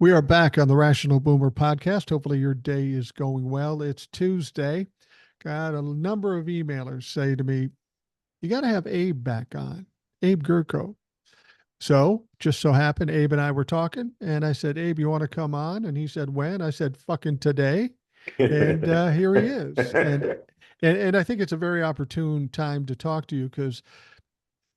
We are back on the Rational Boomer podcast. Hopefully, your day is going well. It's Tuesday. Got a number of emailers say to me, you got to have Abe back on, Abe Gurko. So, just so happened, Abe and I were talking, and I said, Abe, you want to come on? And he said, when? I said, fucking today. And here he is. And I think it's a very opportune time to talk to you because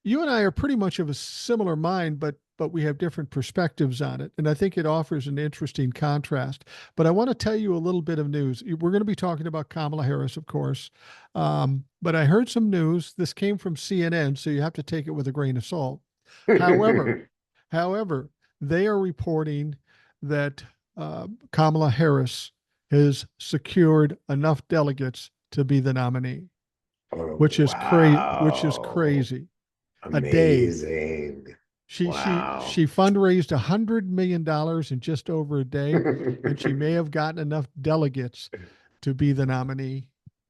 you and I are pretty much of a similar mind, but we have different perspectives on it. And I think it offers an interesting contrast. But I want to tell you a little bit of news. We're going to be talking about Kamala Harris, of course. But I heard some news. This came from CNN, so you have to take it with a grain of salt. However, however, they are reporting that Kamala Harris has secured enough delegates to be the nominee, Oh, which is which is wow. crazy. A day. Amazing. She Wow. fundraised $100 million in just over a day, and she may have gotten enough delegates to be the nominee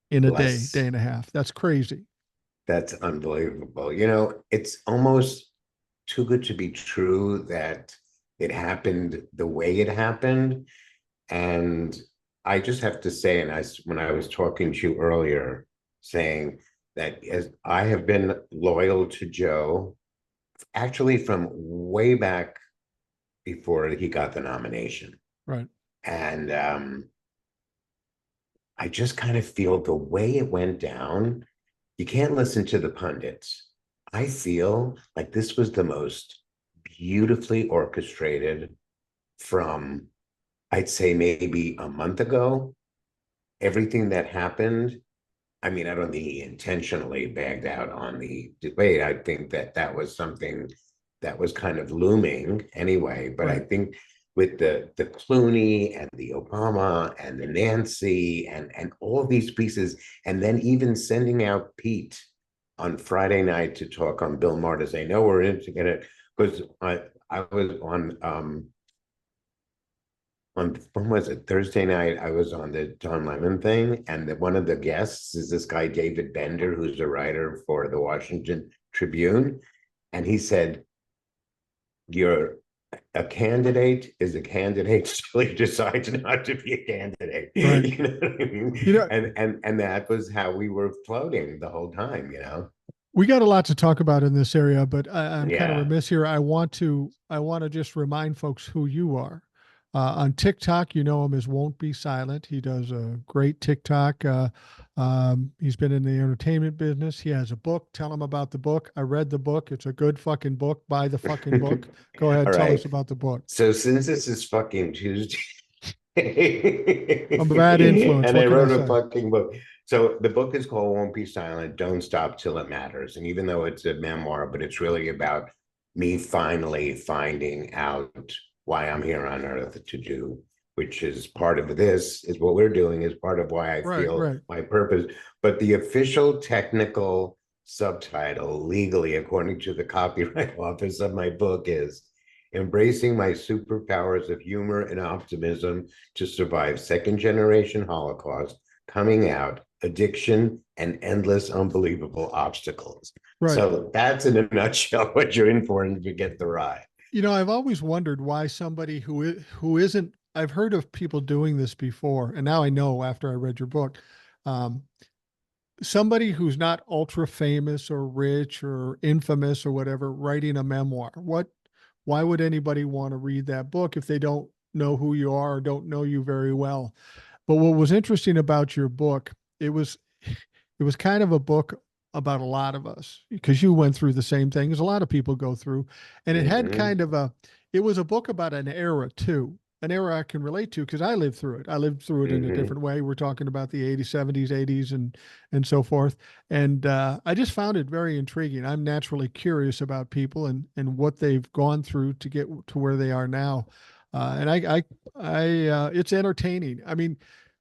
in a day, day Bless. and a half. That's crazy. That's unbelievable. It's almost too good to be true that it happened the way it happened. And I just have to say, when I was talking to you earlier, saying that as I have been loyal to Joe, actually from way back before he got the nomination. Right. And I just kind of feel the way it went down, you can't listen to the pundits. I feel like this was the most beautifully orchestrated from, I'd say, maybe a month ago. Everything that happened, I mean, I don't think he intentionally bagged out on the debate. I think that that was something that was kind of looming anyway. But I Right. think with the Clooney and the Obama and the Nancy and all these pieces, and then even sending out Pete on Friday night to talk on Bill Maher to say, no, we're in to get it. Because I was on when was it, Thursday night, I was on the Don Lemon thing, and one of the guests is this guy David Bender, who's a writer for the Washington Tribune, and he said, you're a candidate is a candidate till he decides not to be a candidate. Right. You know what I You mean? know, And that was how we were floating the whole time. we got a lot to talk about in this area, but I'm kind of Yeah. remiss here. I want to just remind folks who you are. On TikTok, you know him as Won't Be Silent. He does a great TikTok. He's been in the entertainment business. He has a book. Tell him about the book. I read the book. It's a good fucking book. Buy the fucking book. Go ahead, All tell right. us about the book. So since this is fucking Tuesday, I'm a bad influence. and What I can I wrote a say? fucking book. So the book is called Won't Be Silent, Don't Stop Till It Matters. And even though it's a memoir, but it's really about me finally finding out why I'm here on earth to do, which is part of this, is what we're doing, is part of why I Right, feel right. my purpose. But the official technical subtitle, legally, according to the copyright office of my book, is Embracing My Superpowers of Humor and Optimism to Survive Second Generation Holocaust, Coming Out, Addiction, and Endless Unbelievable Obstacles. Right. So that's in a nutshell what you're in for, and you get the ride. I've always wondered why somebody who isn't. I've heard of people doing this before, and now I know after I read your book. Um, Somebody who's not ultra famous or rich or infamous or whatever writing a memoir. Why would anybody want to read that book if they don't know who you are or don't know you very well? But what was interesting about your book, it was it was kind of a book about a lot of us because you went through the same thing as a lot of people go through. And it had Mm-hmm. kind of it was a book about an era too, an era I can relate to because I lived through it. I lived through it in a Mm-hmm. different way. We're talking about the 80s, 70s, 80s, and so forth. And I just found it very intriguing. I'm naturally curious about people and what they've gone through to get to where they are now. It's entertaining. I mean,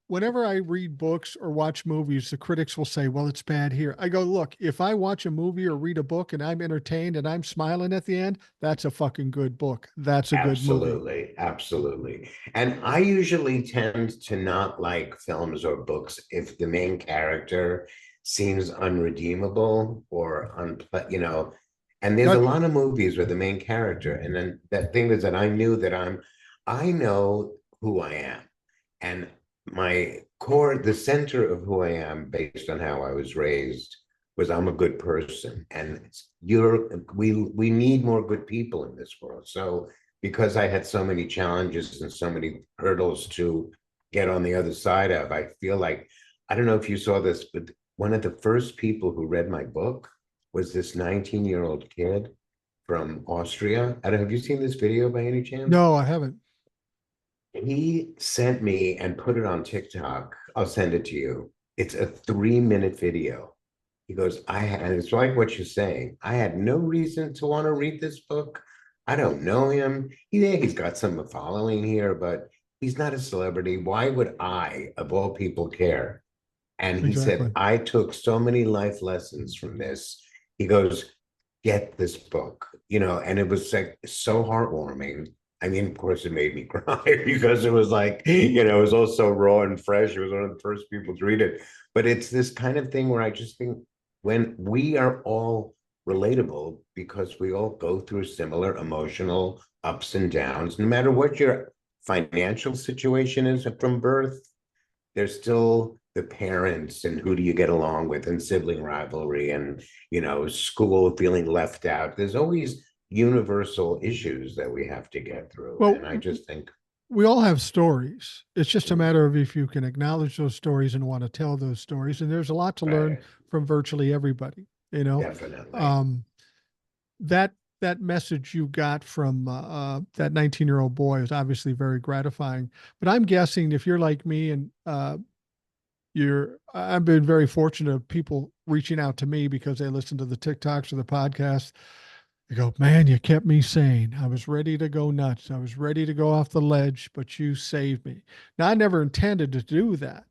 whenever I read books or watch movies, the critics will say, well, it's bad here. I go, look, if I watch a movie or read a book and I'm entertained and I'm smiling at the end, that's a fucking good book. That's a good movie. Absolutely, absolutely. And I usually tend to not like films or books if the main character seems unredeemable or and there's a Not, lot of movies where the main character, and then that thing is that I knew that I know who I am. And my core, the center of who I am, based on how I was raised, was I'm a good person. And we need more good people in this world. So because I had so many challenges and so many hurdles to get on the other side of, I feel like, I don't know if you saw this, but one of the first people who read my book was this 19-year-old kid from Austria. I don't, have you seen this video by any chance? No, I haven't. He sent me and put it on TikTok. I'll send it to you. It's a 3-minute video. He goes, and it's like what you're saying. I had no reason to want to read this book. I don't know him. He's got some following here, but he's not a celebrity. Why would I, of all people, care? And he said, Exactly. I took so many life lessons from this. He goes, get this book, and it was like so heartwarming. I mean, of course, it made me cry because it was like, it was all so raw and fresh. It was one of the first people to read it. But it's this kind of thing where I just think when we are all relatable because we all go through similar emotional ups and downs, no matter what your financial situation is from birth, there's still the parents and who do you get along with and sibling rivalry and school feeling left out. There's always universal issues that we have to get through, Well, and I just think we all have stories. It's just a matter of if you can acknowledge those stories and want to tell those stories. And there's a lot to learn right, from virtually everybody, you know. definitely. Um, that that message you got from that 19-year-old boy is obviously very gratifying. But I'm guessing if you're like me and I've been very fortunate of people reaching out to me because they listen to the TikToks or the podcasts. They go, man, you kept me sane. I was ready to go nuts. I was ready to go off the ledge, but you saved me. Now, I never intended to do that.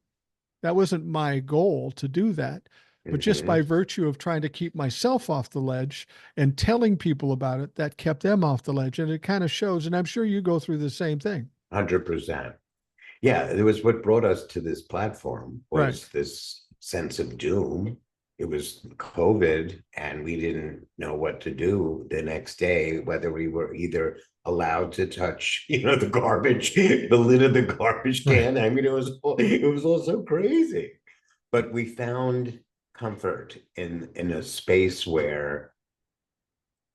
That wasn't my goal to do that. But just by Hmm. virtue of trying to keep myself off the ledge and telling people about it, that kept them off the ledge. And it kind of shows. And I'm sure you go through the same thing. 100%. Yeah, it was what brought us to this platform Right. was this sense of doom. It was COVID, and we didn't know what to do the next day, whether we were either allowed to touch, the garbage, the lid of the garbage Right. can. I mean, it was all so crazy. But we found comfort in a space where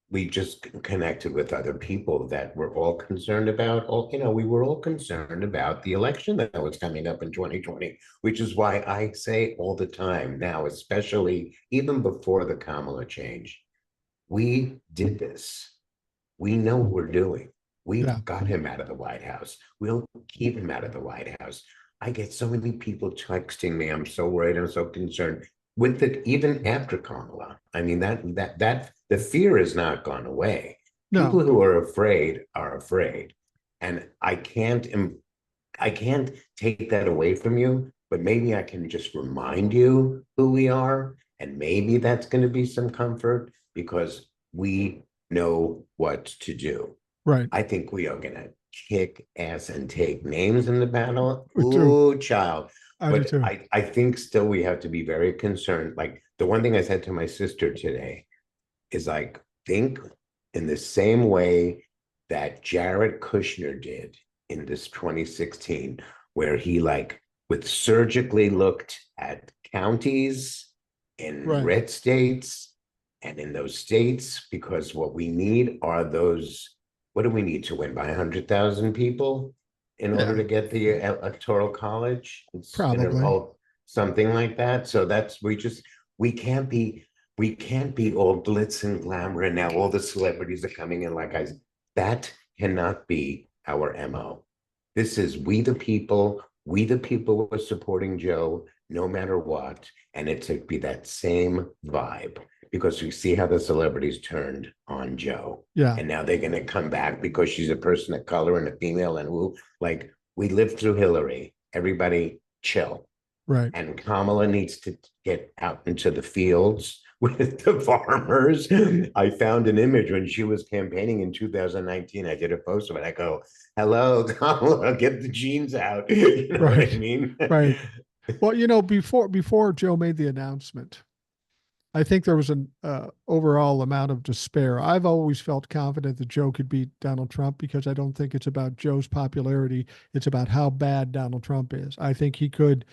we just connected with other people that were all concerned about we were all concerned about the election that was coming up in 2020, which is why I say all the time now, especially even before the Kamala change, we did this. We know what we're doing. Yeah. We've got him out of the White House. We'll keep him out of the White House. I get so many people texting me. I'm so worried. I'm so concerned with it, even after Kamala. I mean, that the fear has not gone away. People No. who are afraid are afraid. And I can't take that away from you, but maybe I can just remind you who we are. And maybe that's going to be some comfort because we know what to do. Right. I think we are going to kick ass and take names in the battle. Me too. Ooh, child. I do But too. I think still we have to be very concerned. Like the one thing I said to my sister today is like, think in the same way that Jared Kushner did in this 2016, where he like with surgically looked at counties in Right. red states and in those states, because what we need are those. What do we need to win by 100,000 people in order Yeah. to get the electoral college? It's Probably. something like that. So that's we can't be all glitz and glamour and now all the celebrities are coming in like I that cannot be our MO. This is we the people were supporting Joe no matter what, and it to be that same vibe because we see how the celebrities turned on Joe. Yeah. And now they're going to come back because she's a person of color and a female and who like we lived through Hillary. Everybody chill. Right. And Kamala needs to get out into the fields with the farmers. I found an image when she was campaigning in 2019. I did a post of it. I go, hello, Kamala, get the jeans out. You know what I Right. mean? Right. Well, before Joe made the announcement, I think there was an overall amount of despair. I've always felt confident that Joe could beat Donald Trump because I don't think it's about Joe's popularity. It's about how bad Donald Trump is. I think he could,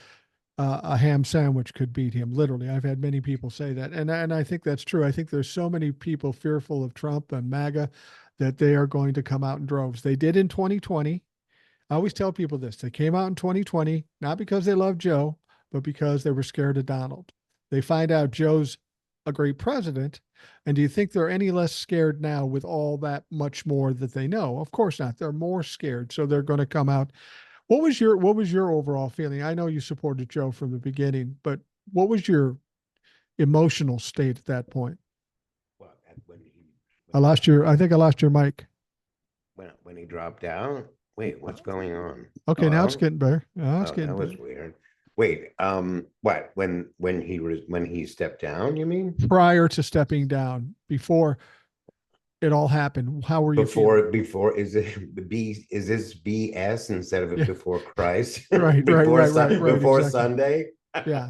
a ham sandwich could beat him, literally. I've had many people say that. And I think that's true. I think there's so many people fearful of Trump and MAGA that they are going to come out in droves. They did in 2020. I always tell people this. They came out in 2020, not because they loved Joe, but because they were scared of Donald. They find out Joe's a great president. And do you think they're any less scared now with all that much more that they know? Of course not. They're more scared. So they're going to come out. What was your overall feeling? I know you supported Joe from the beginning, but what was your emotional state at that point? Well, when he I think I lost your mic. when he dropped out. Wait, what's going on? Okay, now it's Hello? getting better. Now it's Oh, getting that was better. weird. Wait, what? When he stepped down, you mean? Prior to stepping down, before it all happened, how were you feeling? Before is this BS instead of Yeah, before Christ? right, right, right, right, right. Before Exactly. Sunday? Yeah,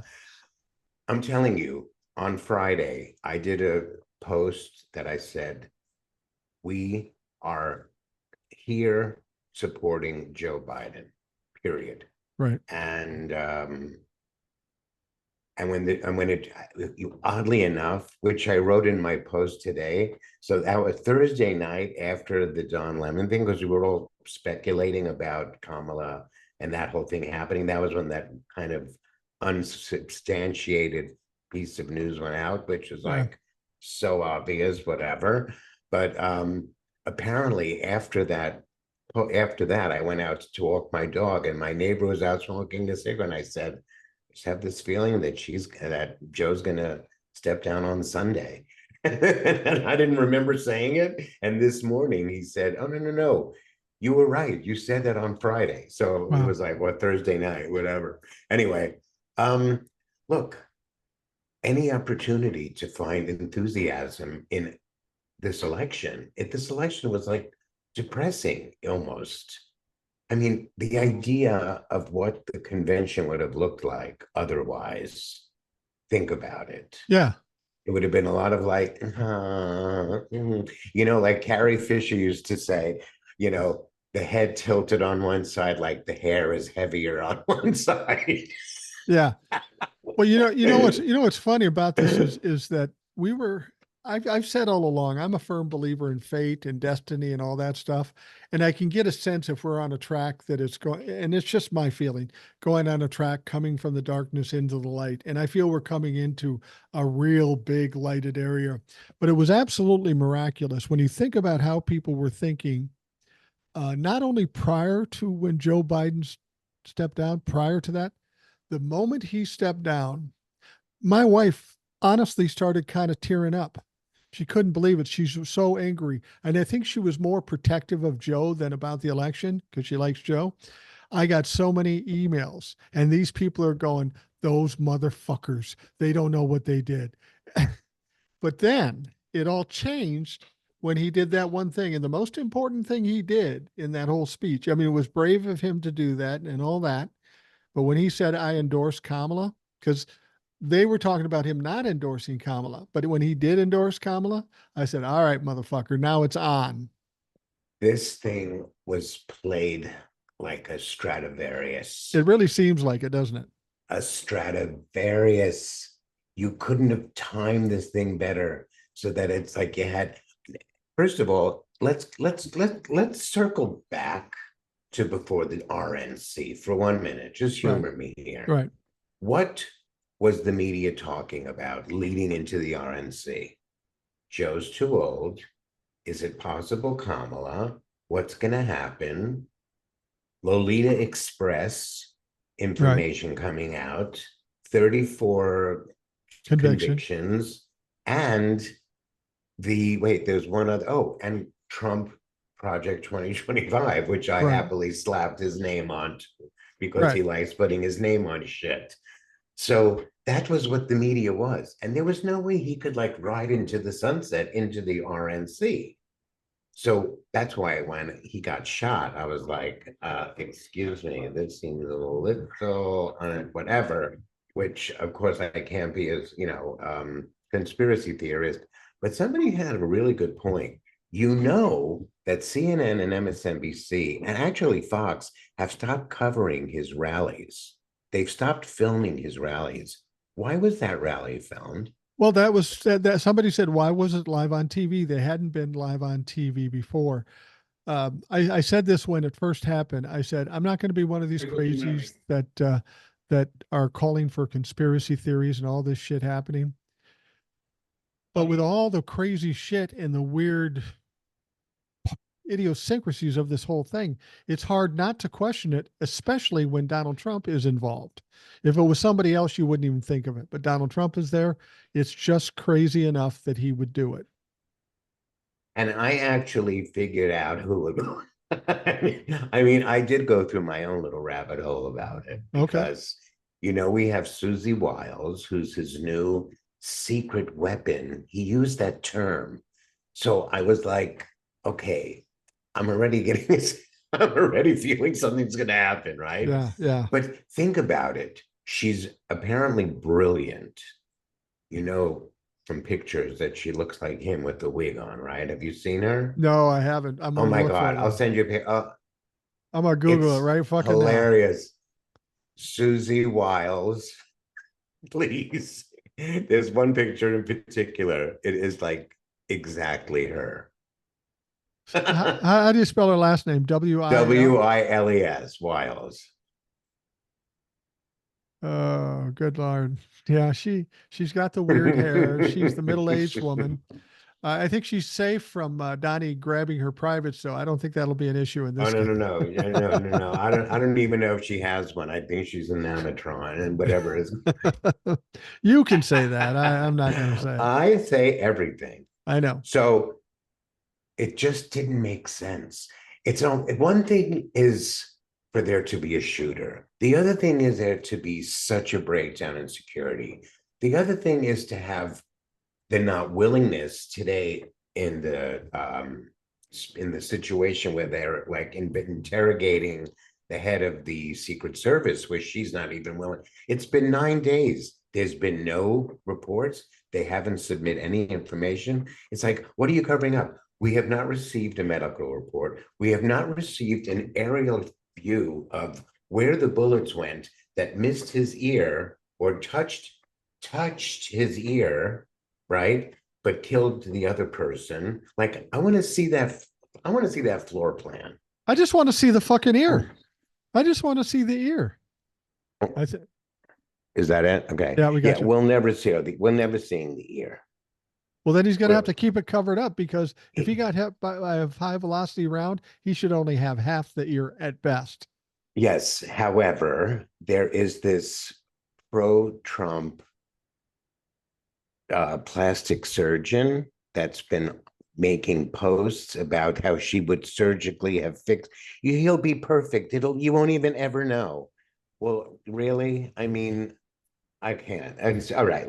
I'm telling you, on Friday, I did a post that I said, we are here supporting Joe Biden, period. right. And when it oddly enough, which I wrote in my post today, so that was Thursday night after the Don Lemon thing, because we were all speculating about Kamala and that whole thing happening. That was when that kind of unsubstantiated piece of news went out, which was Yeah. like so obvious, whatever. But apparently after that, I went out to walk my dog, and my neighbor was out smoking a cigarette, and I said, just have this feeling that Joe's gonna step down on Sunday. And I didn't remember saying it. And this morning he said, "Oh, no, no, no. You were right. You said that on Friday." So it Wow. was like, what, Thursday night, whatever. Anyway, um, look, any opportunity to find enthusiasm in this election was like depressing almost. I mean, the idea of what the convention would have looked like otherwise, think about it. Yeah. It would have been a lot of like, like Carrie Fisher used to say, the head tilted on one side, like the hair is heavier on one side. Yeah. Well, what's funny about this is that we were I've said all along, I'm a firm believer in fate and destiny and all that stuff. And I can get a sense if we're on a track that it's going, and it's just my feeling, going on a track coming from the darkness into the light. And I feel we're coming into a real big lighted area. But it was absolutely miraculous when you think about how people were thinking, not only prior to when Joe Biden stepped down, prior to that, the moment he stepped down, my wife honestly started kind of tearing up. She couldn't believe it. She's so angry. And I think she was more protective of Joe than about the election because she likes Joe. I got so many emails, and these people are going, those motherfuckers, they don't know what they did. But then it all changed when he did that one thing. And the most important thing he did in that whole speech, I mean, it was brave of him to do that and all that. But when he said, I endorse Kamala, because they were talking about him not endorsing Kamala. But when he did endorse Kamala, I said, all right, motherfucker, now it's on. This thing was played like a Stradivarius. It really seems like it, doesn't it? A Stradivarius. You couldn't have timed this thing better so that it's like you had. First of all, let's circle back to before the RNC for 1 minute. Just Right. humor me here. Right. What was the media talking about leading into the RNC? Joe's too old. Is it possible Kamala? What's going to happen? Lolita Express Right. information coming out, 34 Conviction. convictions, and there's one other, and Trump Project 2025, which I Right. happily slapped his name on because Right. he likes putting his name on shit. So that was what the media was. And there was no way he could like ride into the sunset into the RNC. So that's why when he got shot, I was like, excuse me, this seems a little whatever, which of course I can't be as, conspiracy theorist, but somebody had a really good point. You know that CNN and MSNBC and actually Fox have stopped covering his rallies. They've stopped filming his rallies. Why was that rally filmed? Well, that was said that somebody said, why was it live on TV? They hadn't been live on TV before. I said this when it first happened. I said, I'm not going to be one of these crazies that are calling for conspiracy theories and all this shit happening. But with all the crazy shit and the weird idiosyncrasies of this whole thing, it's hard not to question it, especially when Donald Trump is involved. If it was somebody else, you wouldn't even think of it. But Donald Trump is there. It's just crazy enough that he would do it. And I actually figured out who would. I mean, I did go through my own little rabbit hole about it Okay. because, we have Susie Wiles, who's his new secret weapon. He used that term. So I was like, okay, I'm already getting this. I'm already feeling something's going to happen, right? Yeah. Yeah. But think about it. She's apparently brilliant. From pictures that she looks like him with the wig on, right? Have you seen her? No, I haven't. I'm Oh gonna my look for God. it. I'll send you a picture. I'm gonna Google it right fucking now. Hilarious. Susie Wiles, please. There's one picture in particular. It is like exactly her. How do you spell her last name? W-I-L? Wiles, Wiles. Oh, good Lord. Yeah, she's got the weird hair. She's the middle-aged woman. I think she's safe from Donnie grabbing her privates, so I don't think that'll be an issue in Oh this no, case. no, no. No. I don't even know if she has one. I think she's an animatron and whatever is. You can say that. I'm not going to say it. I say everything. I know. So it just didn't make sense. One thing is for there to be a shooter. The other thing is there to be such a breakdown in security. The other thing is to have the not willingness today in the situation where they're like interrogating the head of the Secret Service, where she's not even willing. It's been 9 days. There's been no reports. They haven't submitted any information. It's like, what are you covering up? We have not received a medical report. We have not received an aerial view of where the bullets went that missed his ear or touched his ear, right? But killed the other person. Like, I want to see that. I want to see that floor plan. I just want to see the fucking ear. I just want to see the ear. Is that it? Okay. Yeah, we got you. We'll never seeing the ear. Well, then he's going to have to keep it covered up, because if he got hit by a high velocity round, he should only have half the ear at best. Yes. However, there is this pro-Trump plastic surgeon that's been making posts about how she would surgically have fixed. He'll be perfect. You won't even ever know. Well, really? I mean, I can't. All right.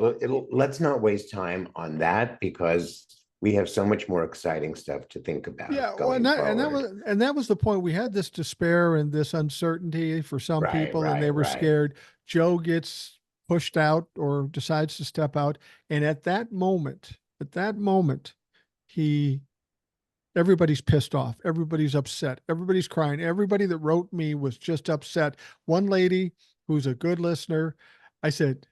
Let's not waste time on that, because we have so much more exciting stuff to think about. Yeah, well, and that was the point. We had this despair and this uncertainty for some people, and they were scared. Joe gets pushed out or decides to step out, and at that moment, everybody's pissed off. Everybody's upset. Everybody's crying. Everybody that wrote me was just upset. One lady who's a good listener, I said,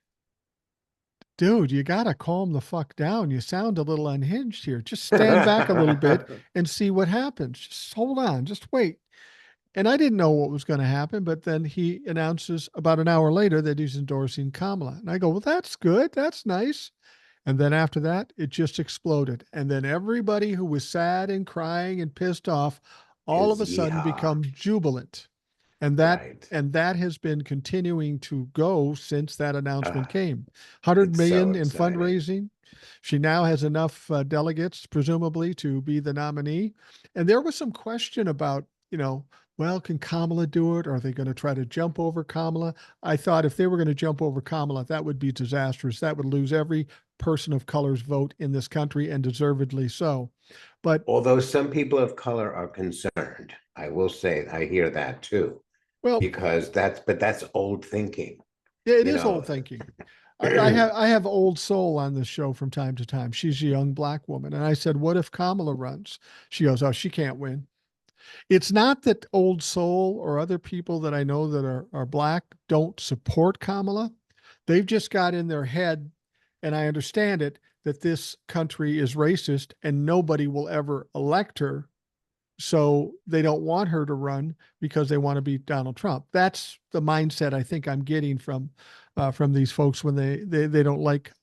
dude, you got to calm the fuck down. You sound a little unhinged here. Just stand back a little bit and see what happens. Just hold on. Just wait. And I didn't know what was going to happen, but then he announces about an hour later that he's endorsing Kamala. And I go, well, that's good. That's nice. And then after that, it just exploded. And then everybody who was sad and crying and pissed off all of a sudden become jubilant. And that has been continuing to go since that announcement came. 100 million in fundraising. She now has enough delegates, presumably, to be the nominee. And there was some question about, well, can Kamala do it? Are they going to try to jump over Kamala? I thought if they were going to jump over Kamala, that would be disastrous. That would lose every person of color's vote in this country, and deservedly so. But although some people of color are concerned, I will say I hear that too. Well, because that's old thinking. Yeah, it is old thinking. I have Old Soul on this show from time to time. She's a young black woman, and I said, "What if Kamala runs?" She goes, "Oh, she can't win." It's not that Old Soul or other people that I know that are black don't support Kamala. They've just got in their head, and I understand it, that this country is racist and nobody will ever elect her. So they don't want her to run because they want to beat Donald Trump. That's the mindset I think I'm getting from these folks when they don't like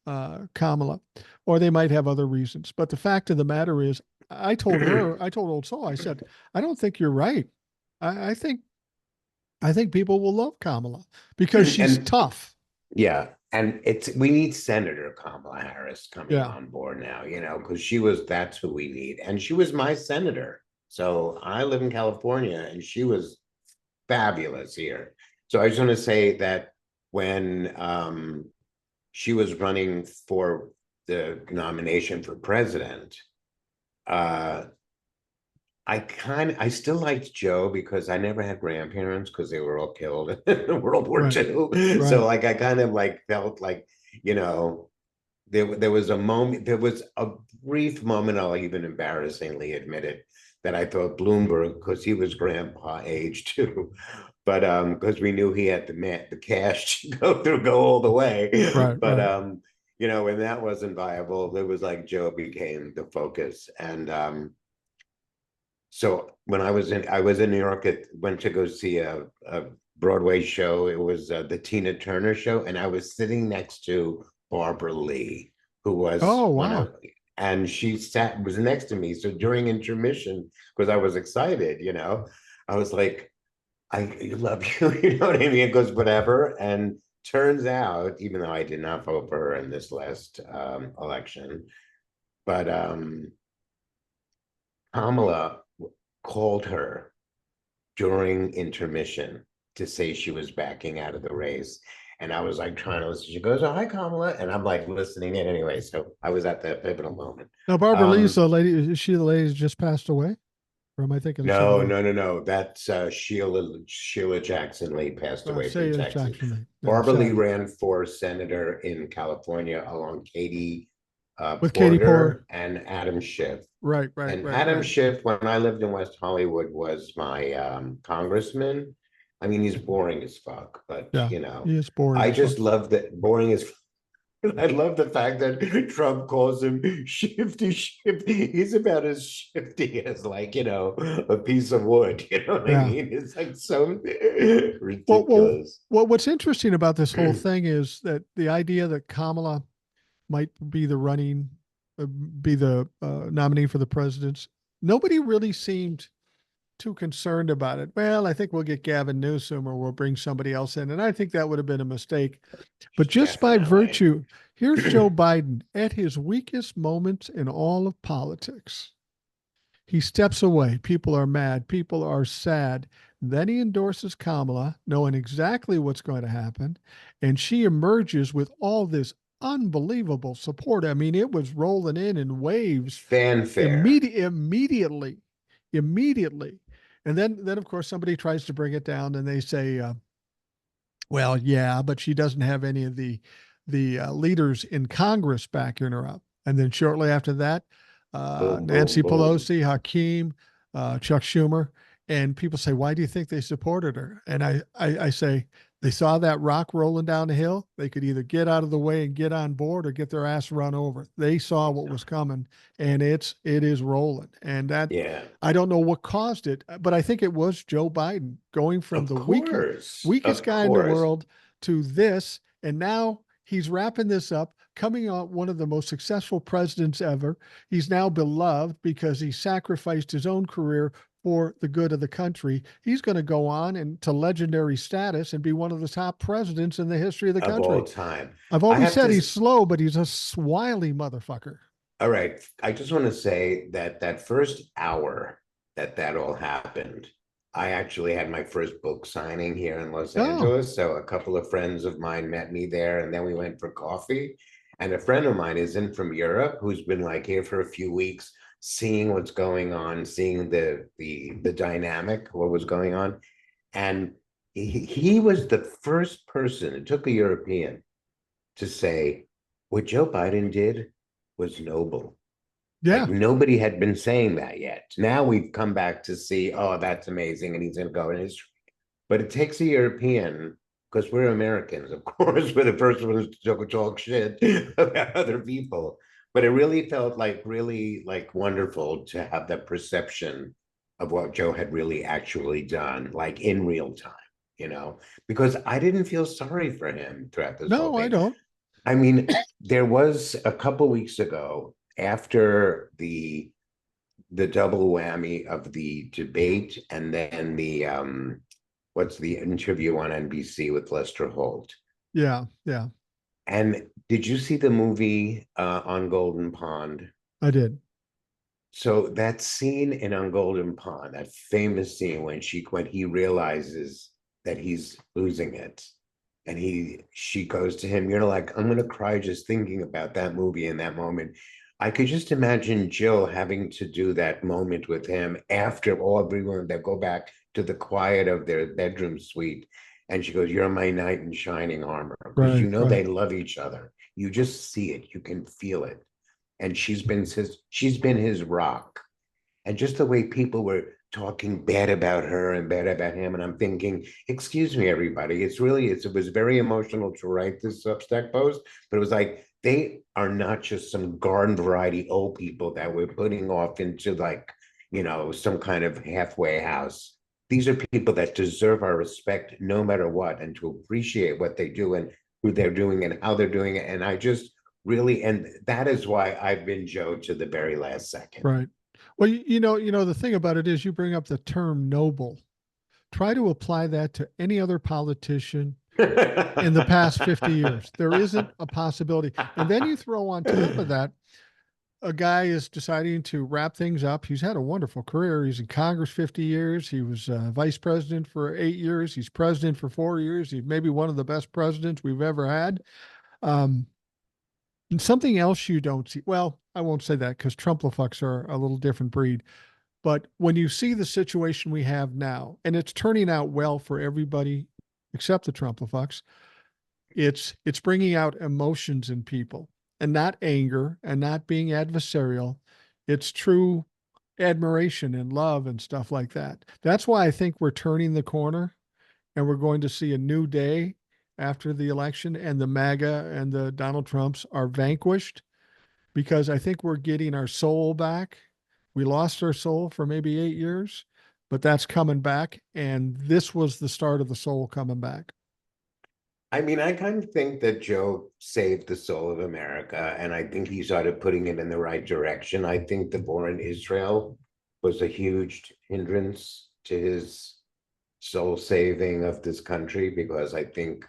Kamala, or they might have other reasons. But the fact of the matter is, I told Old Soul, I said, I don't think you're right. I think people will love Kamala because she's And tough. yeah, and we need Senator Kamala Harris coming Yeah, on board now, because that's who we need. And she was my senator. So I live in California and she was fabulous here. So I just want to say that when she was running for the nomination for president, uh I still liked Joe because I never had grandparents because they were all killed in World War right, II. So right. like I kind of like felt like, you know, there was a moment, there was a brief moment, I'll even embarrassingly admit it, that I thought Bloomberg, because he was grandpa age too, but because we knew he had the cash to go all the way. Right, But right. when that wasn't viable, it was like Joe became the focus. And so when I was in New York, went to go see a Broadway show. It was the Tina Turner show, and I was sitting next to Barbara Lee, who was Oh, one wow. of, and she was next to me. So during intermission, because I was excited, I was like, I love you, you know what I mean? Because whatever. And turns out, even though I did not vote for her in this last election, but Kamala called her during intermission to say she was backing out of the race. And I was like trying to listen. She goes, "Oh, hi, Kamala." And I'm like listening in anyway. So I was at that pivotal moment. Now, Barbara Lee's Um, the lady. Is she the lady who just passed away? Or am I thinking of no, somebody else? no, no, no. That's Sheila Jackson Lee passed away Say from it's Texas. Jackson Lee. Yeah, Barbara Lee sad. ran for senator in California along Katie With Katie Porter. Porter and Adam Schiff. Right, right, And right, Adam right. Schiff, when I lived in West Hollywood, was my congressman. I mean, he's boring as fuck, but Yeah, he is boring I as fuck. just love that boring as I love the fact that Trump calls him shifty, shifty. He's about as shifty as like, a piece of wood. You know what I Yeah. mean? It's like so Well, well, ridiculous. what's interesting about this whole thing is that the idea that Kamala might be the nominee for the presidents. Nobody really seemed too concerned about it. Well, I think we'll get Gavin Newsom or we'll bring somebody else in. And I think that would have been a mistake. But just by Definitely. virtue, here's Joe Biden at his weakest moments in all of politics. He steps away. People are mad. People are sad. Then he endorses Kamala, knowing exactly what's going to happen. And she emerges with all this unbelievable support. I mean, it was rolling in waves Fanfare. immediately, immediately. And then of course somebody tries to bring it down, and they say, "Well, yeah, but she doesn't have any of the leaders in Congress backing her up." And then shortly after that, Boom, boom, Nancy boom. Pelosi, Hakeem, Chuck Schumer, and people say, "Why do you think they supported her?" And I say, they saw that rock rolling down the hill. They could either get out of the way and get on board, or get their ass run over. They saw what was coming, and it is rolling. And that, Yeah, I don't know what caused it, but I think it was Joe Biden going from of the course. weakest Of guy in the course. world to this. And now he's wrapping this up, coming out one of the most successful presidents ever. He's now beloved because he sacrificed his own career for the good of the country. He's going to go on and to legendary status and be one of the top presidents in the history of the Of all country. time. I've I always have said to he's slow, but he's a wily motherfucker. All right. I just want to say that that first hour that all happened, I actually had my first book signing here in Los Oh, Angeles. So a couple of friends of mine met me there, and then we went for coffee. And a friend of mine is in from Europe who's been like here for a few weeks, seeing what's going on, seeing the dynamic, what was going on. And he was the first person, it took a European, to say what Joe Biden did was noble. Like Yeah. nobody had been saying that yet. Now we've come back to see, oh, that's amazing, and he's going to go in history. But it takes a European, because we're Americans, of course, we're the first ones to talk shit about other people. But it really felt like really like wonderful to have that perception of what Joe had really actually done, like in real time, because I didn't feel sorry for him throughout this whole No, I thing. don't. I mean, there was a couple weeks ago after the double whammy of the debate and then the what's the interview on NBC with Lester Holt. Yeah. Yeah, And did you see the movie on Golden Pond? I did. So that scene in On Golden Pond, that famous scene when he realizes that he's losing it, and she goes to him, you're like, I'm gonna cry just thinking about that movie in that moment. I could just imagine Jill having to do that moment with him after all everyone that go back to the quiet of their bedroom suite. And she goes, you're my knight in shining armor. Because Right. Right. they love each other. You just see it, you can feel it. And she's been his rock. And just the way people were talking bad about her and bad about him, and I'm thinking, excuse me, everybody, it was very emotional to write this Substack post, but it was like they are not just some garden variety old people that we're putting off into like, some kind of halfway house. These are people that deserve our respect no matter what, and to appreciate what they do and who they're doing and how they're doing it. And I just really, and that is why I've been Joe to the very last second. Right. Well, the thing about it is you bring up the term noble. Try to apply that to any other politician in the past 50 years. There isn't a possibility. And then you throw on top of that, a guy is deciding to wrap things up. He's had a wonderful career. He's in Congress 50 years. He was vice president for 8 years. He's president for 4 years. He's maybe one of the best presidents we've ever had. Um, and something else you don't see. Well, I won't say that because Trumplafucks are a little different breed. But when you see the situation we have now, and it's turning out well for everybody except the Trumplafucks, it's bringing out emotions in people and not anger and not being adversarial. It's true admiration and love and stuff like that. That's why I think we're turning the corner and we're going to see a new day after the election, and the MAGA and the Donald Trumps are vanquished, because I think we're getting our soul back. We lost our soul for maybe 8 years, but that's coming back. And this was the start of the soul coming back. I mean, I kind of think that Joe saved the soul of America, and I think he started putting it in the right direction. I think the war in Israel was a huge hindrance to his soul saving of this country, because I think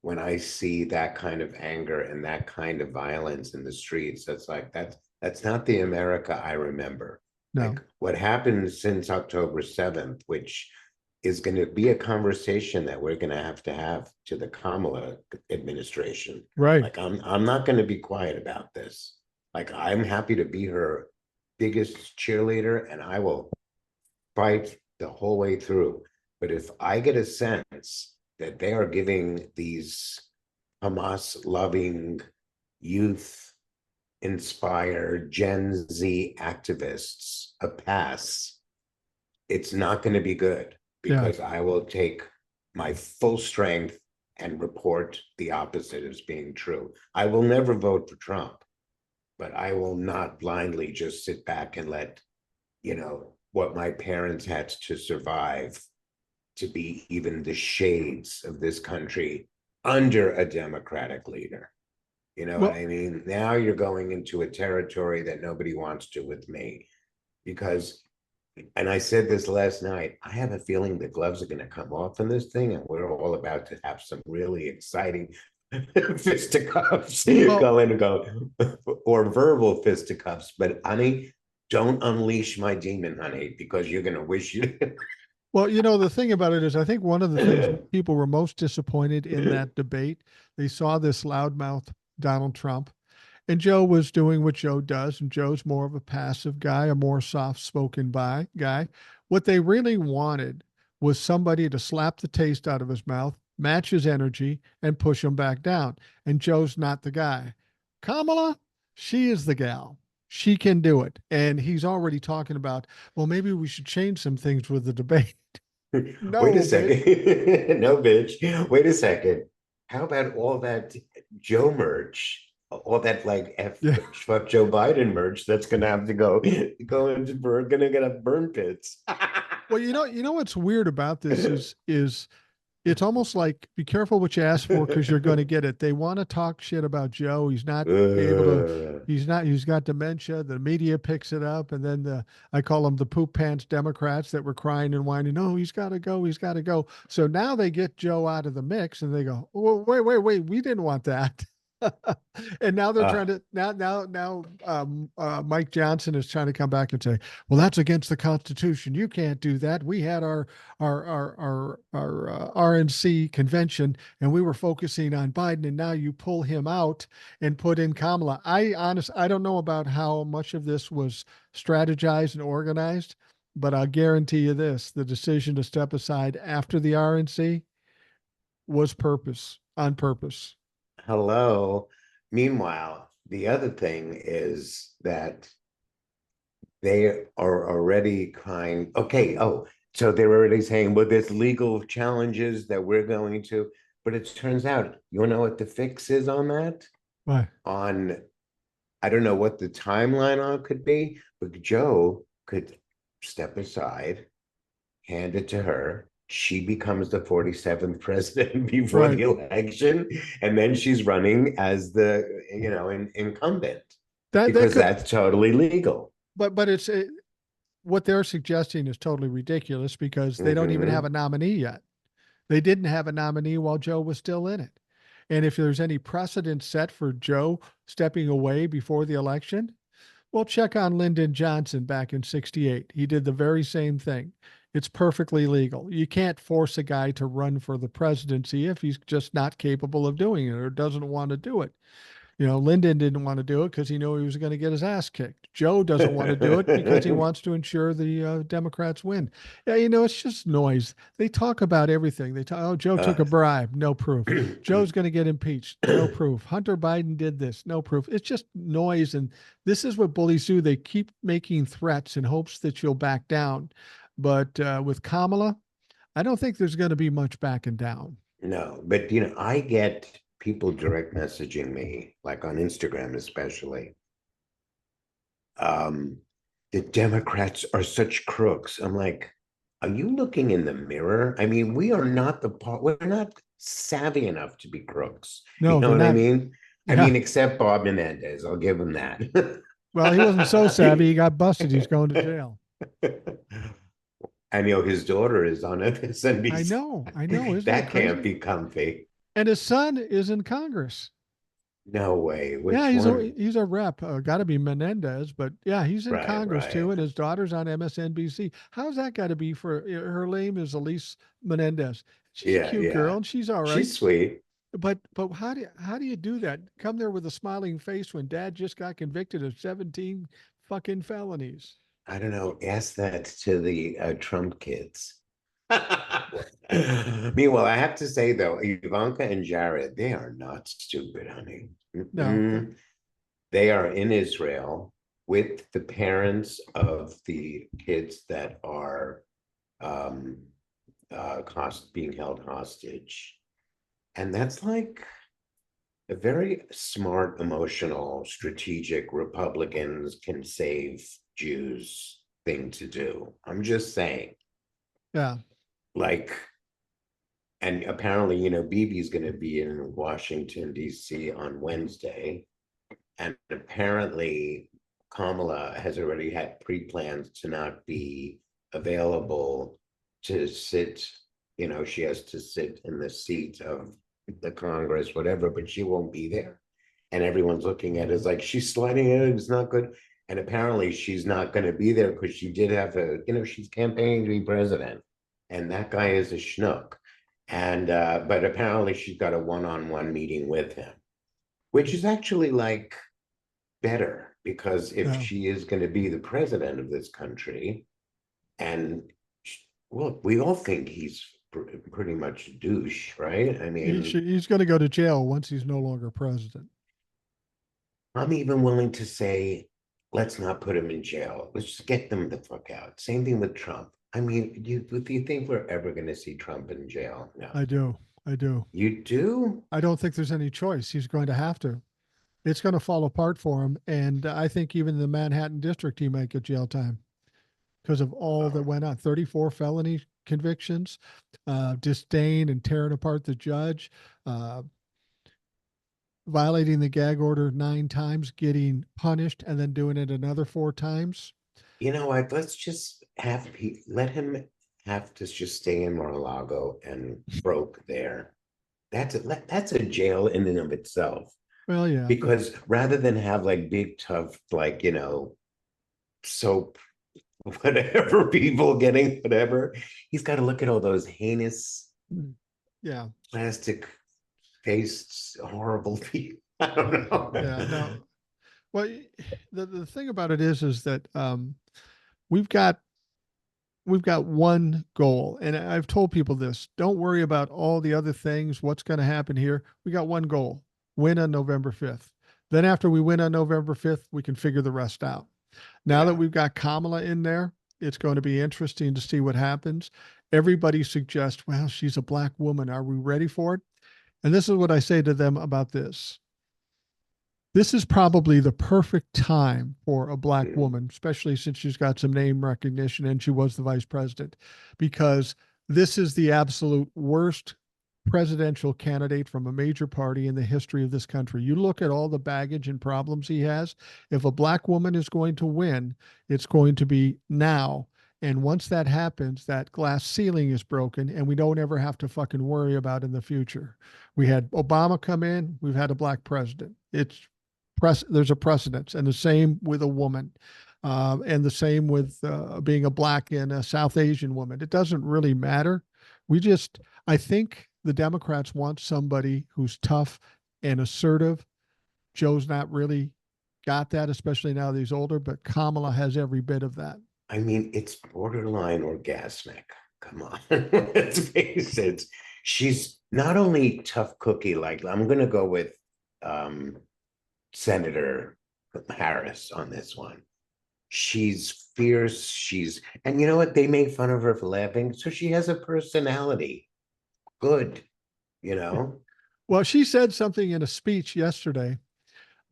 when I see that kind of anger and that kind of violence in the streets, that's not the America I remember. No, Like what happened since October 7th, which is going to be a conversation that we're going to have to the Kamala administration. right. Like I'm not going to be quiet about this. Like I'm happy to be her biggest cheerleader, and I will fight the whole way through. But if I get a sense that they are giving these Hamas loving, youth inspired Gen Z activists a pass, it's not going to be good, Yeah. because I will take my full strength and report the opposite as being true. I will never vote for Trump, but I will not blindly just sit back and let, what my parents had to survive to be even the shades of this country under a Democratic leader. You know what Well, I mean? Now you're going into a territory that nobody wants to with me, because, and I said this last night, I have a feeling the gloves are going to come off in this thing, and we're all about to have some really exciting fisticuffs well, go, or verbal fisticuffs. But honey, don't unleash my demon, honey, because you're going to wish you. well, the thing about it is, I think one of the things people were most disappointed in that debate, they saw this loudmouth Donald Trump, and Joe was doing what Joe does, and Joe's more of a passive guy, a more soft-spoken guy. What they really wanted was somebody to slap the taste out of his mouth, match his energy, and push him back down. And Joe's not the guy. Kamala, she is the gal. She can do it. And he's already talking about, well, maybe we should change some things with the debate. Wait a No, bitch. second. No, bitch. Wait a second. How about all that Joe merch? All that like Yeah. fuck Joe Biden merch that's gonna have to go into we're gonna get a burn pits. Well, you know what's weird about this is it's almost like be careful what you ask for because you're going to get it. They want to talk shit about Joe. He's not able to. He's got dementia. The media picks it up, and then I call them the poop pants Democrats that were crying and whining. No, he's got to go. He's got to go. So now they get Joe out of the mix, and they go, well, wait. We didn't want that. And now they're trying to Mike Johnson is trying to come back and say, well, that's against the Constitution. You can't do that. We had our RNC convention, and we were focusing on Biden, and now you pull him out and put in Kamala. I don't know about how much of this was strategized and organized, but I'll guarantee you this: the decision to step aside after the RNC was on purpose. Hello. Meanwhile, the other thing is that they are already okay. Oh, so they're already saying, well, there's legal challenges that we're going to, but it turns out, you know what the fix is on that? Right. On, I don't know what the timeline on it could be, but Joe could step aside, hand it to her. She becomes the 47th president before Right. the election, and then she's running as the incumbent That because could, that's totally legal. but what they're suggesting is totally ridiculous because they don't even have Mm-hmm. a nominee yet. They didn't have a nominee while Joe was still in it. And if there's any precedent set for Joe stepping away before the election, well, check on Lyndon Johnson back in 68. He did the very same thing. It's perfectly legal. You can't force a guy to run for the presidency if he's just not capable of doing it or doesn't want to do it. Lyndon didn't want to do it because he knew he was going to get his ass kicked. Joe doesn't want to do it because he wants to ensure the Democrats win. Yeah, it's just noise. They talk about everything. They talk, oh, Joe took a bribe, no proof. Joe's going to get impeached, no proof. Hunter Biden did this, no proof. It's just noise. And this is what bullies do. They keep making threats in hopes that you'll back down. But with Kamala, I don't think there's going to be much backing down. No, but I get people direct messaging me, like on Instagram especially. Um, the Democrats are such crooks. I'm like, are you looking in the mirror? I mean, we're not savvy enough to be crooks. You No, know they're what I not. mean? I Yeah. mean, except Bob Menendez, I'll give him that. Well, he wasn't so savvy. He got busted. He's going to jail. I know his daughter is on I MSNBC. know. I know. Isn't that That can't crazy? be comfy. And his son is in Congress. No way. Yeah, Which one? he's a rep. Got to be Menendez, but yeah, he's in Right, Congress too, right. and his daughter's on MSNBC. How's that got to be for her name is Elise Menendez? She's a Yeah, cute girl yeah. and she's all right. She's sweet. But how do you do that? Come there with a smiling face when Dad just got convicted of 17 fucking felonies. I don't know. Ask that to the Trump kids. Meanwhile, I have to say though, Ivanka and Jared, they are not stupid, honey. No, They are in Israel with the parents of the kids that are being held hostage. And that's like a very smart, emotional, strategic Republicans can save Jews thing to do. I'm just saying, yeah, like, and apparently, Bibi's going to be in Washington, D.C. on Wednesday. And apparently, Kamala has already had pre-plans to not be available to sit, she has to sit in the seat of the Congress, whatever, but she won't be there. And everyone's looking at it as like she's sliding in, it's not good. And apparently she's not going to be there because she did have she's campaigning to be president. And that guy is a schnook. And but apparently she's got a one-on-one meeting with him, which is actually like better because if yeah. she is going to be the president of this country, and look, we all think he's pretty much douche, right? I mean, He's going to go to jail once he's no longer president. I'm even willing to say, let's not put him in jail. Let's just get them the fuck out. Same thing with Trump. I mean, do you think we're ever going to see Trump in jail? No. I do. I do. You do? I don't think there's any choice. He's going to have to. It's going to fall apart for him. And I think even the Manhattan district, he might get jail time because of all that Oh, went on. 34 felony convictions, disdain and tearing apart the judge, uh, violating the gag order 9 times, getting punished, and then doing it another 4 times. you know what? Let's just let him have to just stay in Mar-a-Lago and broke there. That's a jail in and of itself. Well, yeah, but Because rather than have like big tough, like, soap, whatever, people getting whatever, he's got to look at all those heinous yeah, plastic faced horrible people. I don't yeah, know. no. Well, the thing about it is that we've got we've got one goal, and I've told people this: don't worry about all the other things. What's going to happen here? We got one goal: win on November 5th. Then after we win on November 5th, we can figure the rest out. Now that Yeah. we've got Kamala in there, it's going to be interesting to see what happens. Everybody suggests, well, she's a black woman. Are we ready for it? And this is what I say to them about this. This is probably the perfect time for a black Mm. woman, especially since she's got some name recognition and she was the vice president, because this is the absolute worst presidential candidate from a major party in the history of this country. You look at all the baggage and problems he has. If a black woman is going to win, it's going to be now. And once that happens, that glass ceiling is broken and we don't ever have to fucking worry about in the future. We had Obama come in, we've had a black president. There's a precedence, and the same with a woman. And the same with being a black and a South Asian woman. It doesn't really matter. I think the Democrats want somebody who's tough and assertive. Joe's not really got that, especially now that he's older, but Kamala has every bit of that. I mean, it's borderline orgasmic. Come on, let's face it. She's not only tough cookie, like I'm gonna go with um Senator Harris on this one. She's fierce. And you know what? They make fun of her for laughing. So she has a personality. Good, you know? Well, she said something in a speech yesterday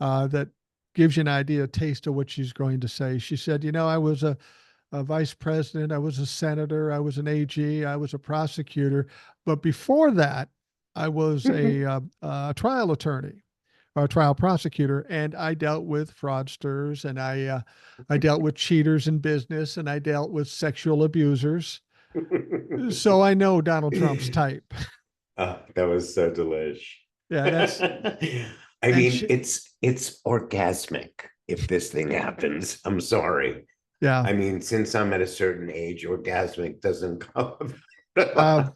that gives you an idea, a taste of what she's going to say. She said, I was a vice president, I was a senator, I was an AG, I was a prosecutor. But before that, I was a trial attorney or a trial prosecutor, and I dealt with fraudsters, and I dealt with cheaters in business, and I dealt with sexual abusers. So I know Donald Trump's type. That was so delish. Yeah, that's I and mean, she, it's orgasmic if this thing happens. I'm sorry. yeah. I mean, since I'm at a certain age, orgasmic doesn't come. Uh,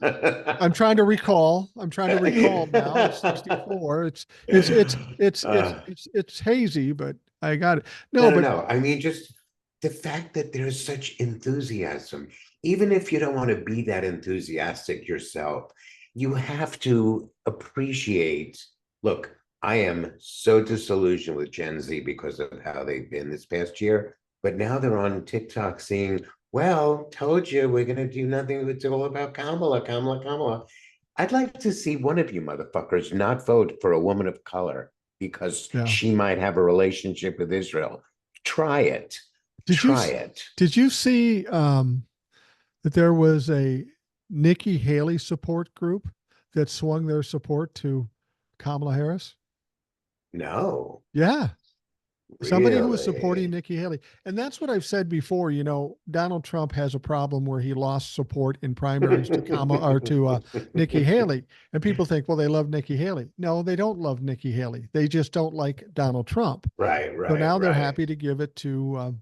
I'm trying to recall. I'm trying to recall now. I'm 64. It's hazy, but I got it. No, No, no, but no. I mean, just the fact that there's such enthusiasm, even if you don't want to be that enthusiastic yourself, you have to appreciate. Look, I am so disillusioned with Gen Z because of how they've been this past year, but now they're on TikTok saying, well, told you we're going to do nothing. It's all about Kamala, Kamala, Kamala. I'd like to see one of you motherfuckers not vote for a woman of color because yeah. she might have a relationship with Israel. Try it. Did you Try it. did you see that there was a Nikki Haley support group that swung their support to Kamala Harris? No, Yeah, somebody who was supporting really. Nikki Haley. And that's what I've said before. Donald Trump has a problem where he lost support in primaries to Kamala or to Nikki Haley. And people think, well, they love Nikki Haley. No, they don't love Nikki Haley. They just don't like Donald Trump. Right, So right, now they're right. happy to give it to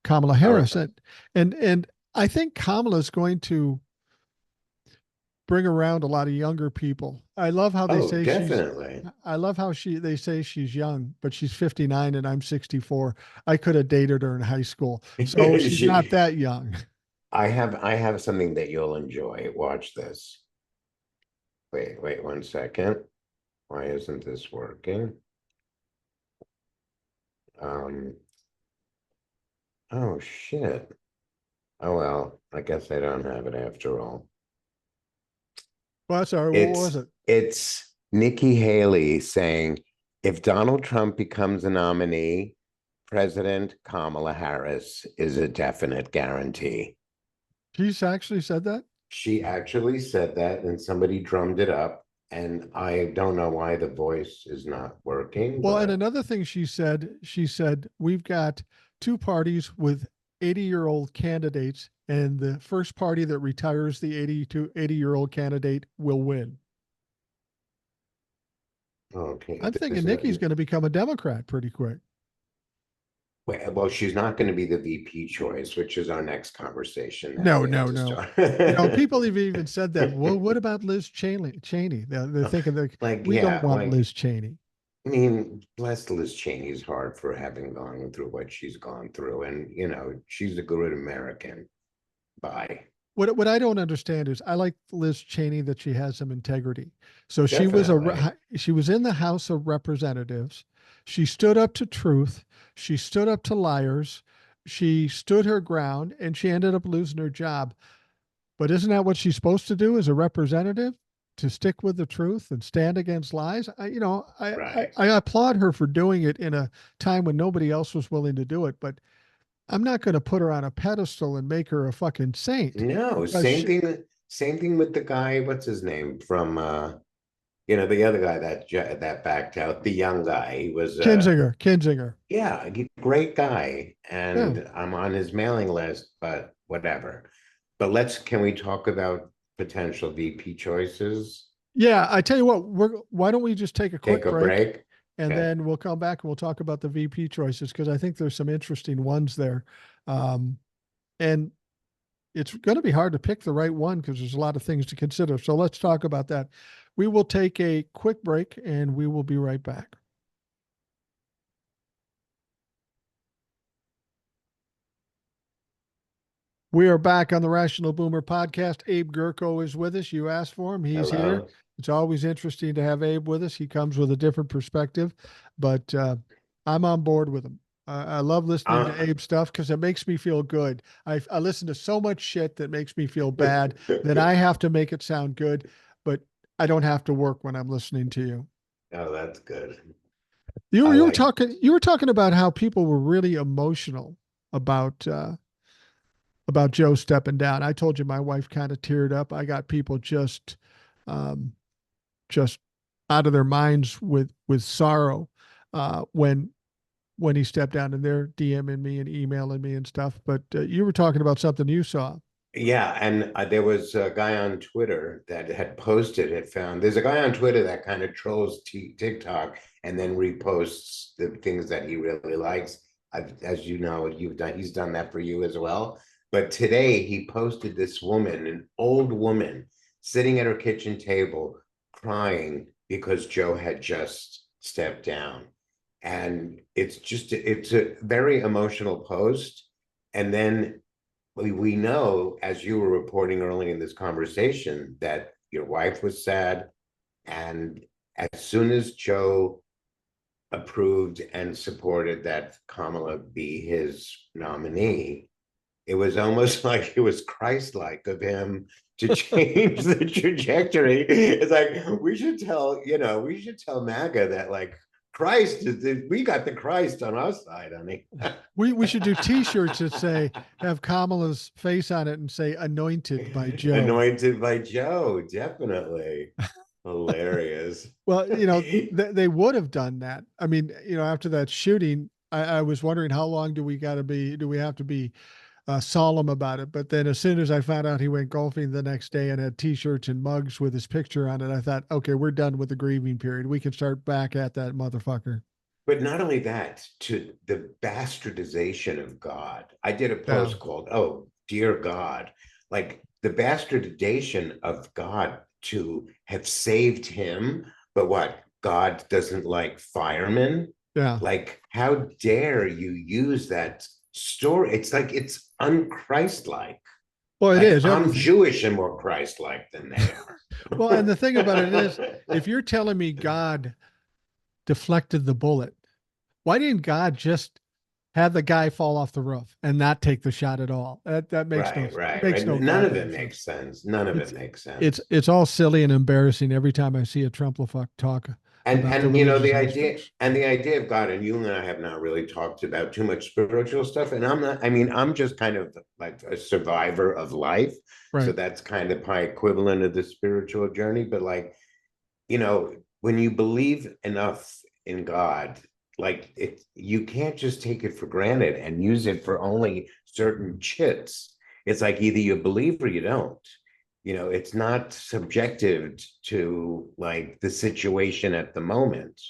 Kamala Our, Harris. And I think Kamala is going to bring around a lot of younger people. I love how they oh, say she's definitely. I love how they say she's young, but she's 59 and I'm 64. I could have dated her in high school. So she's not She, that young. I have something that you'll enjoy. Watch this. Wait 1 second. Why isn't this working? Um, oh shit. Oh well, I guess I don't have it after all. Well, sorry, what was It's it? it's Nikki Haley saying if Donald Trump becomes a nominee, President Kamala Harris is a definite guarantee. She's actually said that? She actually said that, and somebody drummed it up. And I don't know why the voice is not working, Well, and but another thing she said, we've got two parties with 80-year-old candidates, and the first party that retires the 80-year-old candidate will win. okay, I'm thinking there's Nikki's no. going to become a Democrat pretty quick. Well, she's not going to be the VP choice, which is our next conversation that No, we have no, to no. start. People have even said that. Well, what about Liz Cheney? They're thinking that Like, we don't yeah, want like Liz Cheney. I mean, bless Liz Cheney's heart for having gone through what she's gone through. And, she's a good American. Bye. What I don't understand is I like Liz Cheney that she has some integrity. So Definitely. she was in the House of Representatives. She stood up to truth. She stood up to liars. She stood her ground, and she ended up losing her job. But isn't that what she's supposed to do as a representative? To stick with the truth and stand against lies? Right. I applaud her for doing it in a time when nobody else was willing to do it. But I'm not going to put her on a pedestal and make her a fucking saint No, because same thing with the guy, what's his name from the other guy that backed out, the young guy. He was Kinzinger. yeah, great guy. Yeah. And I'm on his mailing list, but whatever. But can we talk about potential VP choices? Yeah. I tell you what, why don't we just take a Take quick a break break? and Okay. then we'll come back and we'll talk about the VP choices because I think there's some interesting ones there. Um, and it's going to be hard to pick the right one because there's a lot of things to consider. So let's talk about that. We will take a quick break and we will be right back. We are back on the Rational Boomer podcast. Abe Gurko is with us. You asked for him. He's here. Hello. It's always interesting to have Abe with us. He comes with a different perspective, but I'm on board with him. I love listening to Uh, Abe stuff because it makes me feel good. I listen to so much shit that makes me feel bad that I have to make it sound good, but I don't have to work when I'm listening to you. oh, that's good. You I were you were like talking about how people were really emotional about about Joe stepping down. I told you my wife kind of teared up. I got people um, just out of their minds with sorrow when he stepped down, and they're DMing me and emailing me and stuff. But you were talking about something you saw. Yeah, and there was a guy on Twitter that had posted it. Found there's a guy on Twitter that kind of trolls TikTok and then reposts the things that he really likes. As you know, he's done that for you as well. But today he posted this woman, an old woman, sitting at her kitchen table crying because Joe had just stepped down, and it's a very emotional post. And then we know, as you were reporting early in this conversation, that your wife was sad. And as soon as Joe approved and supported that Kamala be his nominee, it was almost like it was Christ-like of him to change the trajectory. It's like we should tell MAGA that like we got the Christ on our side, honey. We should do T-shirts that say have Kamala's face on it and say "Anointed by Joe." Anointed by Joe, definitely. Hilarious. Well, they would have done that. I mean, after that shooting, I was wondering how long do we have to be solemn about it? But then as soon as I found out he went golfing the next day and had T-shirts and mugs with his picture on it, I thought, okay, we're done with the grieving period. We can start back at that motherfucker. But not only that, to the bastardization of God. I did a Yeah. post called, "Oh, dear God," like the bastardization of God to have saved him. But what? God doesn't like firemen? Yeah. Like, how dare you use that story? It's like it's unchristlike. Well, it Like is I'm everything. Jewish and more Christ-like than they Well, and the thing about it is, if are. you're telling me God deflected the bullet, why didn't God just have the guy fall off the roof and not take the shot at all? That Right, right, right. makes no None of it goddamn makes sense. sense. None of it It's makes sense. it's all silly and embarrassing every time I see a Trumplefuck talk about the religious aspects. The idea of God, and you and I have not really talked about too much spiritual stuff. And I'm not, I mean, I'm just kind of like a survivor of life. So Right. that's kind of my equivalent of the spiritual journey. But like, when you believe enough in God, like you can't just take it for granted and use it for only certain chits. It's like either you believe or you don't. It's not subjective to like the situation at the moment.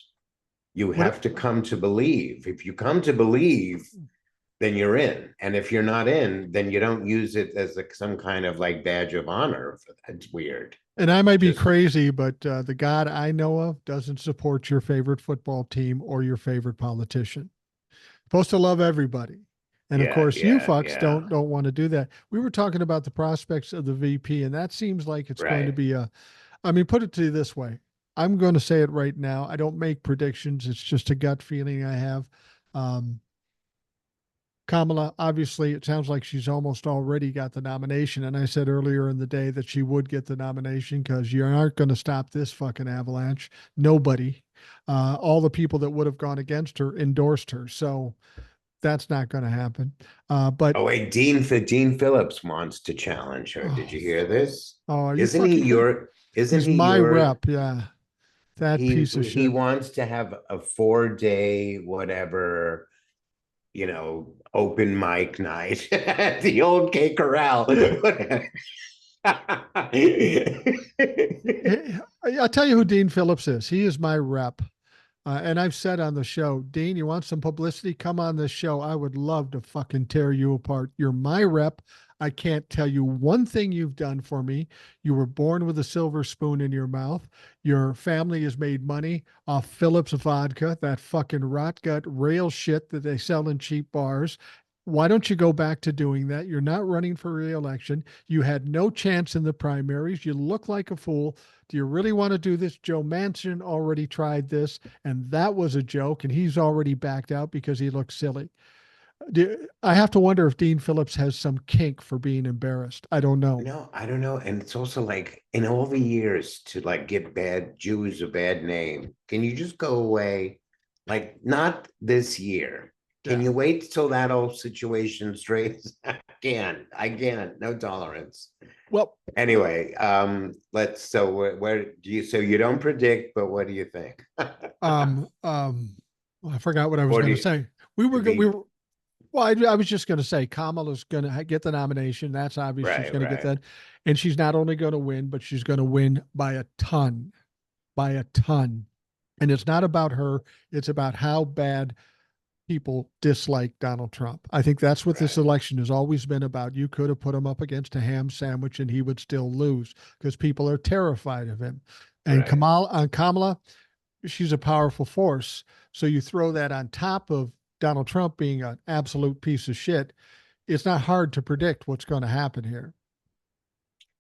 You What have to come to believe. If you come to believe, then you're in. And if you're not in, then you don't use it as like some kind of like badge of honor. It's weird. and I might be Just crazy, but the God I know of doesn't support your favorite football team or your favorite politician. Supposed to love everybody. And of yeah, course, you yeah, fucks yeah. don't want to do that. We were talking about the prospects of the VP, and that seems like it's going to Right. be a. I mean, put it to you this way: I'm going to say it right now. I don't make predictions. It's just a gut feeling I have. Um, Kamala, obviously, it sounds like she's almost already got the nomination. And I said earlier in the day that she would get the nomination because you aren't going to stop this fucking avalanche. Nobody. All the people that would have gone against her endorsed her. So that's not going to happen. But Oh wait, Dean Phillips wants to challenge her. Did oh, you hear this? are you Isn't he fucking kidding? your? Isn't He's he my your? rep. Yeah. That He piece of he shit. wants to have a 4 day whatever, open mic night at the old K Corral. I'll tell you who Dean Phillips is. He is my rep. And I've said on the show, Dean, you want some publicity? Come on this show. I would love to fucking tear you apart. You're my rep. I can't tell you one thing you've done for me. You were born with a silver spoon in your mouth. Your family has made money off Phillips vodka, that fucking rot gut rail shit that they sell in cheap bars. Why don't you go back to doing that? You're not running for reelection. You had no chance in the primaries. You look like a fool. Do you really want to do this? Joe Manchin already tried this, and that was a joke, and he's already backed out because he looks silly. I have to wonder if Dean Phillips has some kink for being embarrassed. I don't know. No, I don't know. And it's also like in all the years to like give bad Jews a bad name. Can you just go away? Like not this year. Can Yeah. you wait till that whole situation straightens? I can't. No tolerance. Well, Anyway, so where do you so you don't predict, but what do you think? um, um, I forgot what I was Or going do to you say. We the were. Well, I was just going to say Kamala's going to get the nomination. That's obvious. She's right, going to get right, that, and she's not only going to win, but she's going to win by a ton. And it's not about her. It's about how bad people dislike Donald Trump. I think that's what this right, election has always been about. You could have put him up against a ham sandwich and he would still lose because people are terrified of him. And right. Kamala, she's a powerful force. So you throw that on top of Donald Trump being an absolute piece of shit. It's not hard to predict what's going to happen here.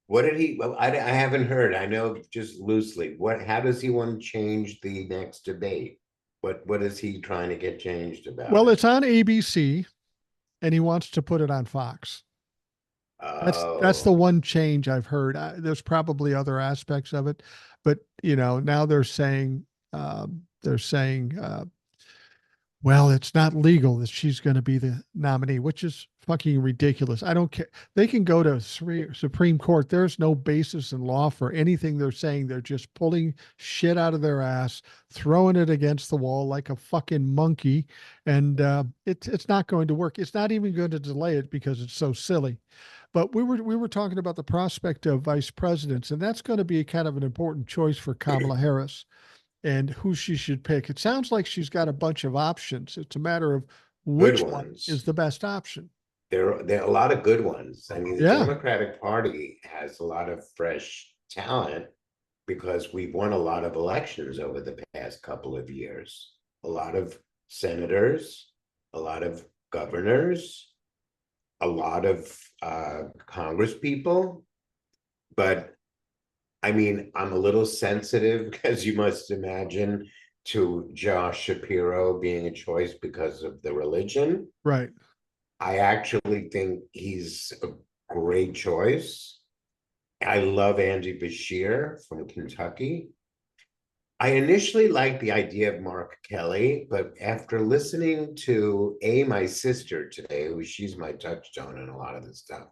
What did he? Well, I haven't heard. I know just loosely. How does he want to change the next debate? What is he trying to get changed about Well, it? it's on ABC and he wants to put it on Fox. That's the Oh, one change I've heard. There's probably other aspects of it, but now they're saying, well, it's not legal that she's going to be the nominee, which is fucking ridiculous. I don't care. They can go to Supreme Court. There's no basis in law for anything they're saying. They're just pulling shit out of their ass, throwing it against the wall like a fucking monkey, and it's not going to work. It's not even going to delay it because it's so silly. But we were talking about the prospect of vice presidents, and that's going to be kind of an important choice for Kamala Harris and who she should pick. It sounds like she's got a bunch of options. It's a matter of good which one is ones. the best option. There are a lot of good ones. I mean, the Yeah. Democratic Party has a lot of fresh talent because we've won a lot of elections over the past couple of years. A lot of senators, a lot of governors, a lot of Congress people, but I mean, I'm a little sensitive, as you must imagine, to Josh Shapiro being a choice because of the religion. Right. I actually think he's a great choice. I love Andy Bashir from Kentucky. I initially liked the idea of Mark Kelly, but after listening to my sister today, who she's my touchstone in a lot of this stuff,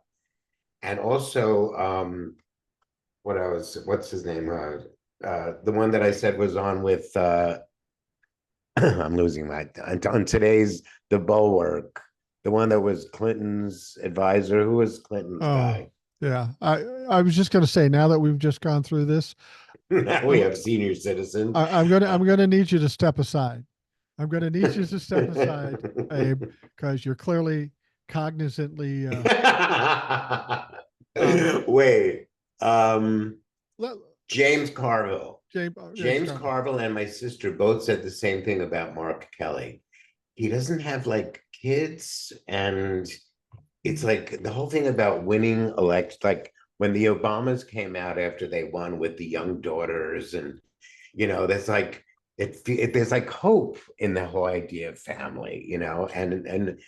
and also what's his name? The one that I said was on with I'm losing my on today's The Bulwark, the one that was Clinton's advisor. Who was Clinton's Oh, guy? yeah. I was just going to say, now that we've just gone through this, Now we have senior citizens. I'm gonna need you to step aside. I'm gonna need you to step aside, Abe, because you're clearly cognizantly. Wait, Let, James Carville. James James Carville. Carville and my sister both said the same thing about Mark Kelly. He doesn't have like kids, and it's like the whole thing about winning elect, like when the Obamas came out after they won with the young daughters, and there's like there's like hope in the whole idea of family, and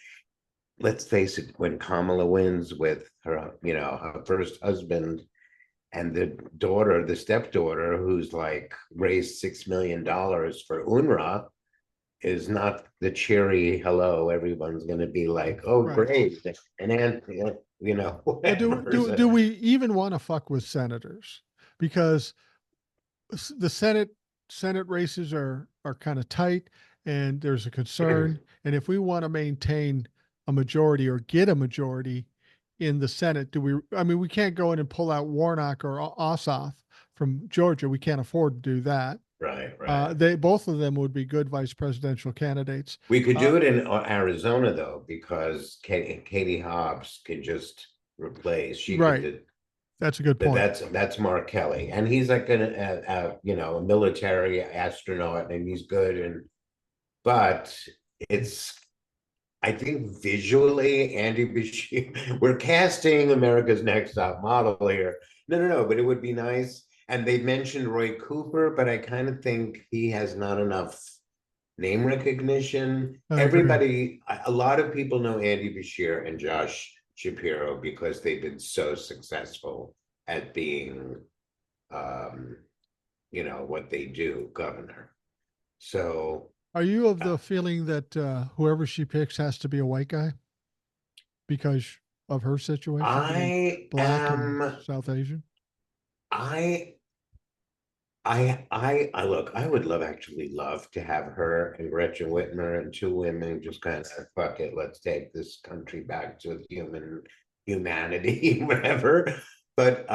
let's face it, when Kamala wins with her first husband and the stepdaughter, who's like raised $6 million for UNRWA, is not the cheery hello. Everyone's going to be like, oh, Right. great. And then, Well, whatever. do we even want to fuck with senators? Because the Senate races are kind of tight, and there's a concern. And if we want to maintain a majority or get a majority in the Senate, do we? I mean, we can't go in and pull out Warnock or Ossoff from Georgia. We can't afford to do that. Right. They both of them would be good vice presidential candidates. We could do it in Arizona, though, because Katie Hobbs could just replace. She could Right. do. That's a good point. That's Mark Kelly, and he's like a military astronaut, and he's good. But it's, I think, visually, Andy Bashir, we're casting America's Next Top Model here. No, but it would be nice. And they mentioned Roy Cooper, but I kind of think he has not enough name recognition. I agree. Everybody, a lot of people know Andy Bashir and Josh Shapiro because they've been so successful at being, um, what they do, governor. So Are you of uh, the feeling that whoever she picks has to be a white guy because of her situation, being I black and am, South Asian? I I look, I would actually love to have her and Gretchen Whitmer and two women just kind of fuck it, let's take this country back to humanity, whatever. But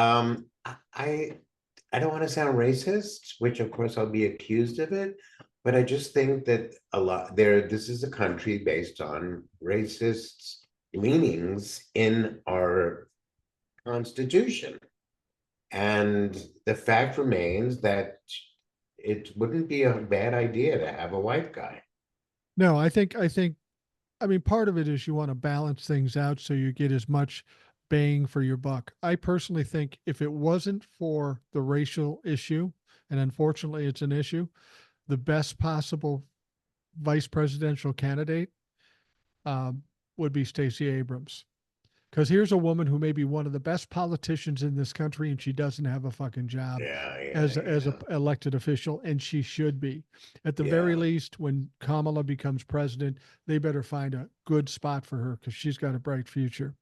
I don't want to sound racist, which of course I'll be accused of it, but I just think that this is a country based on racist leanings in our Constitution. And the fact remains that it wouldn't be a bad idea to have a white guy. No, I mean, part of it is you want to balance things out so you get as much bang for your buck. I personally think if it wasn't for the racial issue, and unfortunately it's an issue, the best possible vice presidential candidate um, would be Stacey Abrams. Because here's a woman who may be one of the best politicians in this country, and she doesn't have a fucking job as a elected official, and she should be. At the very Yeah. least, when Kamala becomes president, they better find a good spot for her because she's got a bright future.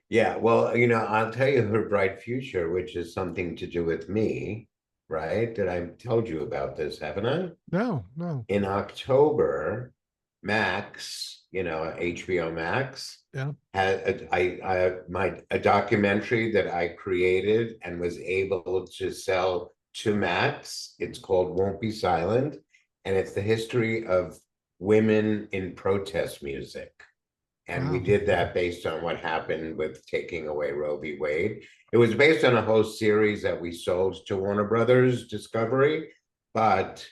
Yeah. Well, I'll tell you her bright future, which is something to do with me, right? That I told you about this, haven't I? No, no, In October, Max, HBO Max, yeah. had a documentary that I created and was able to sell to Max. It's called Won't Be Silent, and it's the history of women in protest music. And we Wow. did that based on what happened with taking away Roe v. Wade. It was based on a whole series that we sold to Warner Brothers Discovery, but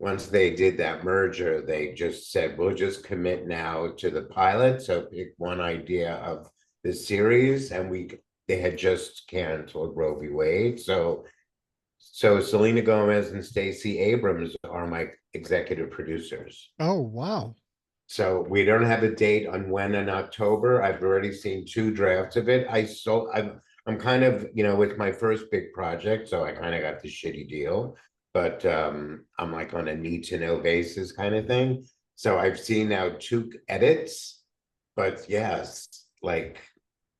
once they did that merger, they just said, we'll just commit now to the pilot. So pick one idea of the series, and they had just canceled Roe v. Wade. So Selena Gomez and Stacey Abrams are my executive producers. Oh, wow. So we don't have a date on when in October. I've already seen 2 drafts of it. I'm kind of, it's my first big project, so I kind of got the shitty deal. But I'm like on a need to know basis kind of thing. So I've seen now 2 edits, but yes, like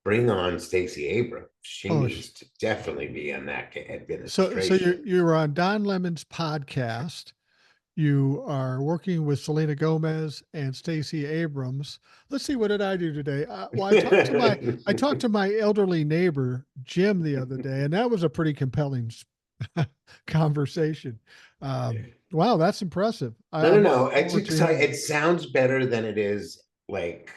bring on Stacey Abrams. She Oh, needs to definitely be in that so you're administration. you're on Don Lemon's podcast. You are working with Selena Gomez and Stacey Abrams. Let's see, what did I do today? Well, I talked to my elderly neighbor Jim the other day, and that was a pretty compelling conversation. Wow, that's impressive. No, no, I'm looking no. It's forward to exciting. hearing. It sounds better than it is, like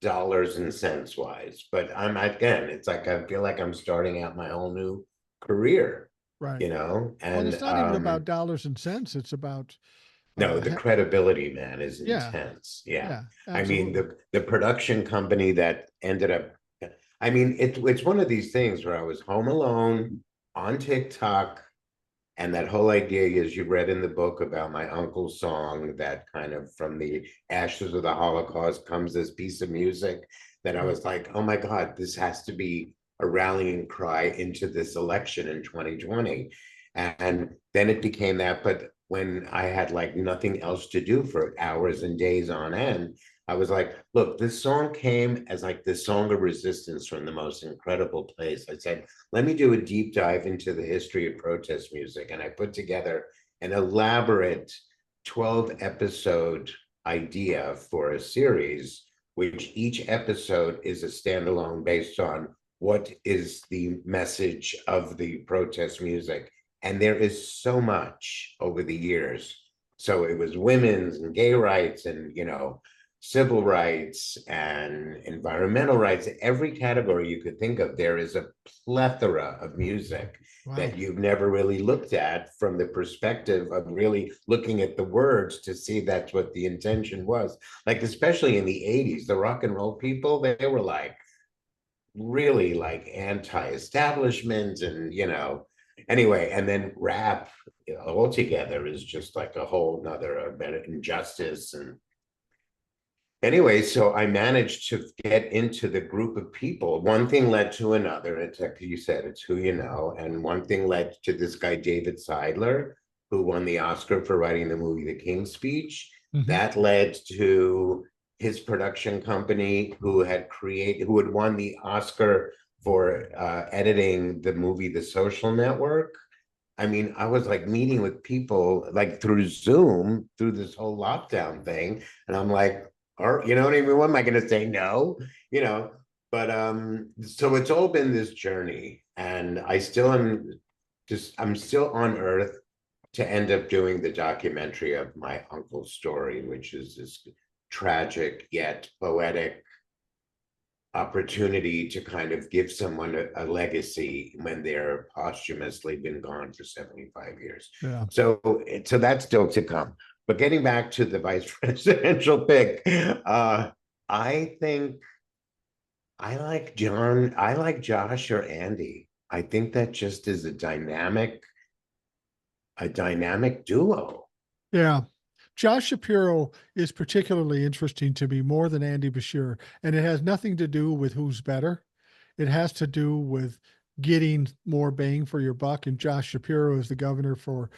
dollars and cents wise. But it's like I feel like I'm starting out my whole new career, Right. Well, and And it's not even about dollars and cents. It's about, no, the credibility, man, is yeah, intense. Yeah. yeah, I mean, absolutely. the production company that ended up, I mean, it's one of these things where I was home alone on TikTok. And that whole idea is, you read in the book about my uncle's song, that kind of from the ashes of the Holocaust comes this piece of music that I Right. was like, oh my God, this has to be a rallying cry into this election in 2020. And then it became that. But when I had like nothing else to do for hours and days on end, I was like, look, this song came as like the song of resistance from the most incredible place. I said, let me do a deep dive into the history of protest music. And I put together an elaborate 12-episode idea for a series, which each episode is a standalone based on what is the message of the protest music. And there is so much over the years. So it was women's and gay rights and, civil rights and environmental rights. Every category you could think of, there is a plethora of music Wow. that you've never really looked at from the perspective of really looking at the words to see that's what the intention was. Like, especially in the 80s, the rock and roll people, they were like really like anti-establishment and, anyway. And then rap, altogether is just like a whole nother injustice. And anyway, so I managed to get into the group of people. One thing led to another. It's like you said, it's who you know. And one thing led to this guy, David Seidler, who won the Oscar for writing the movie The King's Speech. Hmm. That led to his production company, who had won the Oscar for editing the movie The Social Network. I mean, I was like meeting with people like through Zoom through this whole lockdown thing. And I'm like, or you know what I mean? What am I gonna say? No, you know. But so it's all been this journey, and I'm still on Earth to end up doing the documentary of my uncle's story, which is this tragic yet poetic opportunity to kind of give someone a legacy when they're posthumously been gone for 75 years. Yeah. So that's still to come. But getting back to the vice presidential pick, I think I like Josh or Andy. I think that just is a dynamic duo. Yeah. Josh Shapiro is particularly interesting to me more than Andy Bashir, and it has nothing to do with who's better. It has to do with getting more bang for your buck. And Josh Shapiro is the governor for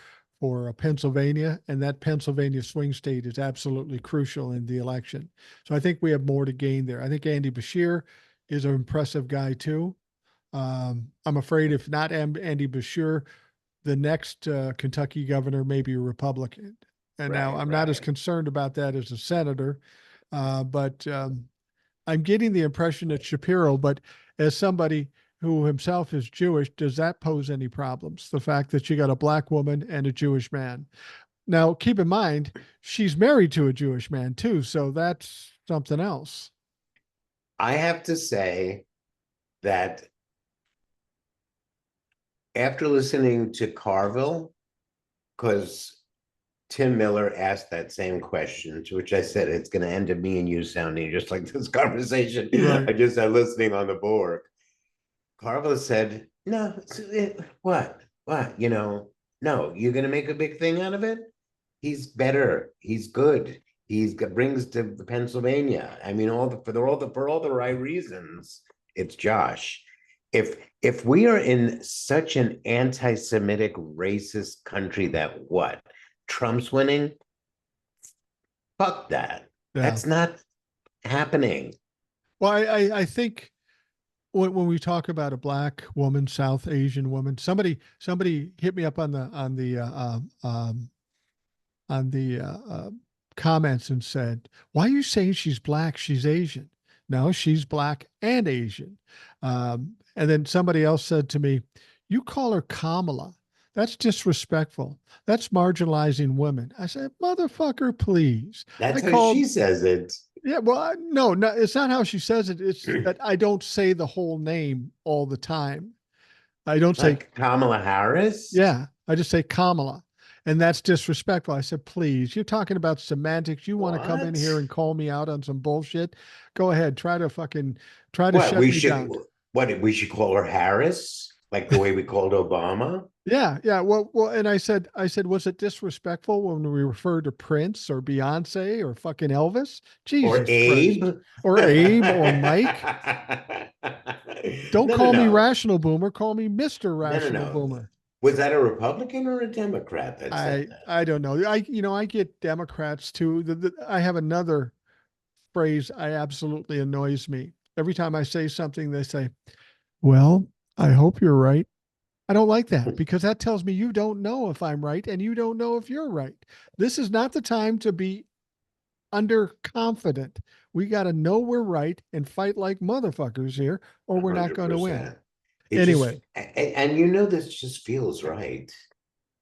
Pennsylvania, and that Pennsylvania swing state is absolutely crucial in the election. So I think we have more to gain there. I think Andy Bashir is an impressive guy too. I'm afraid if not Andy Bashir, the next Kentucky governor may be a Republican. And now Right, I'm not as right. concerned about that as a senator, but I'm getting the impression that Shapiro, but as somebody who himself is Jewish, does that pose any problems? The fact that you got a black woman and a Jewish man. Now, keep in mind, she's married to a Jewish man too, so that's something else. I have to say that after listening to Carville, because Tim Miller asked that same question, to which I said, it's going to end up me and you sounding just like this conversation Right. I just had listening on the board. Carla said, no, what, no, you're going to make a big thing out of it? He's better. He's good. Brings to Pennsylvania. I mean, for all the right reasons. It's Josh. If we are in such an anti-Semitic, racist country that what Trump's winning, fuck that. Yeah. That's not happening. Well, I think when we talk about a black woman, South Asian woman, somebody hit me up on the comments and said, "Why are you saying she's black? She's Asian." No, she's black and Asian. And then somebody else said to me, "You call her Kamala. That's disrespectful. That's marginalizing women." I said, "Motherfucker, please." I That's how called she says it. Yeah, well, no, no, it's not how she says it. It's that I don't say the whole name all the time. I don't say, Like Kamala Harris. yeah, I just say Kamala. And that's disrespectful. I said, please, you're talking about semantics. You want to come in What? here and call me out on some bullshit? Go ahead. Try to What shut we me should down. what we should call her Harris, like the way we called Obama Yeah, yeah. Well, and I said, was it disrespectful when we referred to Prince or Beyonce or fucking Elvis? or Jesus Christ. Abe. Or Abe or Mike. Don't No, no, call me no, Rational Boomer. Call me Mr. no, no, Rational no. Boomer. Was that a Republican or a Democrat that said that? I don't know. I get Democrats too. I have another phrase I absolutely annoys me. Every time I say something, they say, "Well, I hope you're right." I don't like that because that tells me you don't know if I'm right and you don't know if you're right. This is not the time to be underconfident. We got to know we're right and fight like motherfuckers here, or we're not going to win. 100%. It just Anyway, and this just feels right.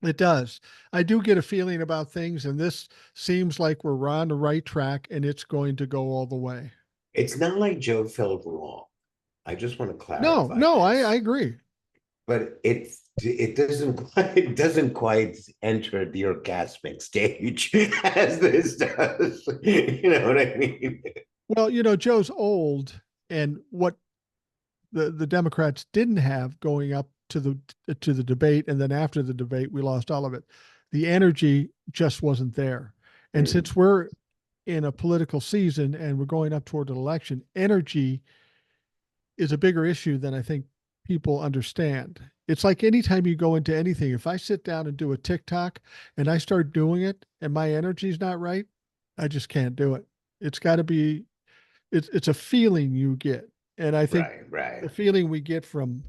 it does. I do get a feeling about things, and this seems like we're on the right track and it's going to go all the way. It's not like Joe felt wrong. I just want to No, clarify no, I this. agree. But it doesn't quite enter the orgasmic stage as this does. You know what I mean? Well, Joe's old, and what the Democrats didn't have going up to the debate, and then after the debate, we lost all of it. The energy just wasn't there. And Mm, since we're in a political season and we're going up toward an election, energy is a bigger issue than I think people understand. It's like anytime you go into anything, if I sit down and do a TikTok and I start doing it and my energy's not right, I just can't do it. It's got to be it's a feeling you get. And I think right, right. the feeling we get from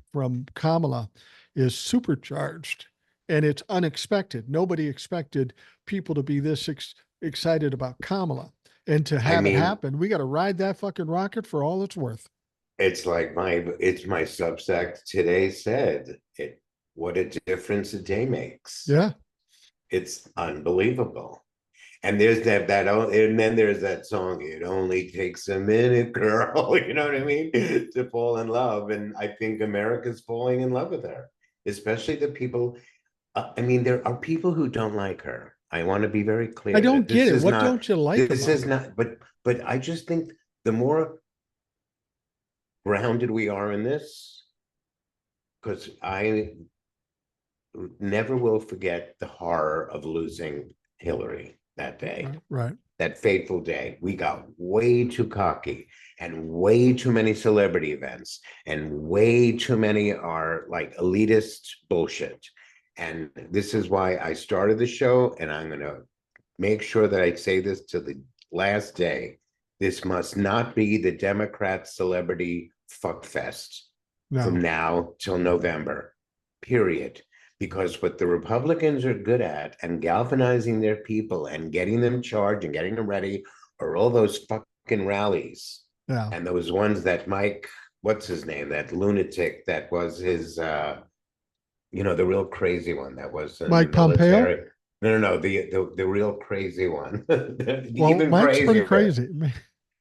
Kamala is supercharged and it's unexpected. Nobody expected people to be this excited about Kamala. And to I have it mean, happen, we got to ride that fucking rocket for all it's worth. it's my Substack today said it. What a difference a day makes. Yeah. It's unbelievable. And there's and then there's that song, "It Only Takes a Minute, Girl." You know what I mean? To fall in love. And I think America's falling in love with her, especially the people. I mean, there are people who don't like her. I want to be very I clear don't that get it. What don't you like this about is her? not, but I just think the more grounded we are in this, because I never will forget the horror of losing Hillary that day. Right. Right. That fateful day. We got way too cocky and way too many celebrity events and way too many are like elitist bullshit. And this is why I started the show, and I'm going to make sure that I say this to the last day. This must not be the Democrat celebrity fuckfest from No. now till November, period. Because what the Republicans are good at and galvanizing their people and getting them charged and getting them ready are all those fucking rallies. Yeah. And those ones that Mike, what's his name, that lunatic that was his, the real crazy one that was in the Mike Pompeo? military. No, the real crazy one, the Well, even Mike's pretty crazier. crazy.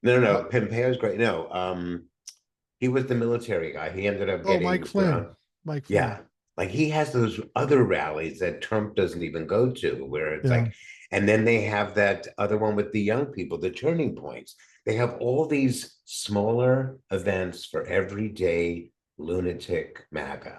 No, Pompeo's great. No, he was the military guy. He ended up Oh, Mike getting Flynn. Mike Flynn. yeah, like he has those other rallies that Trump doesn't even go to, where it's Yeah. like, And then they have that other one with the young people, the turning points. They have all these smaller events for everyday lunatic MAGA.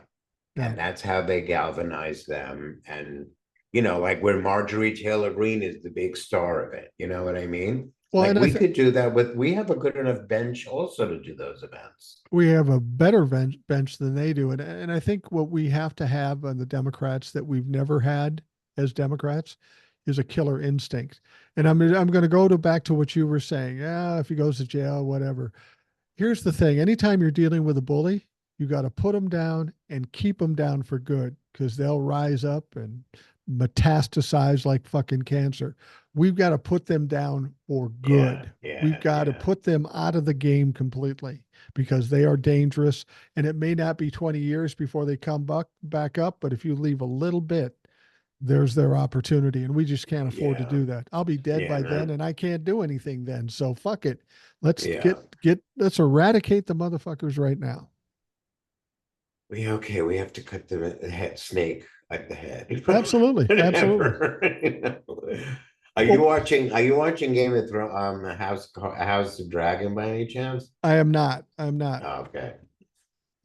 Yeah. And that's how they galvanize them. And, like where Marjorie Taylor Greene is the big star of it. You know what I mean? Well, Like and I we think could do that we have a good enough bench also to do those events. we have a better bench than they do. And I think what we have to have on the Democrats that we've never had as Democrats is a killer instinct. And I'm going to go to back to what you were saying. Yeah, if he goes to jail, whatever. Here's the thing. Anytime you're dealing with a bully, you got to put them down and keep them down for good because they'll rise up and metastasize like fucking cancer. We've got to put them down for Yeah, good. We've yeah, got to yeah, put them out of the game completely because they are dangerous. And it may not be 20 years before they come back up, but if you leave a little bit, there's their opportunity. And we just can't afford to yeah, do that. I'll be dead yeah, by then man. and I can't do anything then. So fuck it. Yeah. Let's eradicate the motherfuckers right now. We have to cut the head snake at the head. Absolutely. Absolutely. Whatever. Well, Are you watching Game of Thrones House of Dragon by any chance? I am not. I'm not. Oh, okay.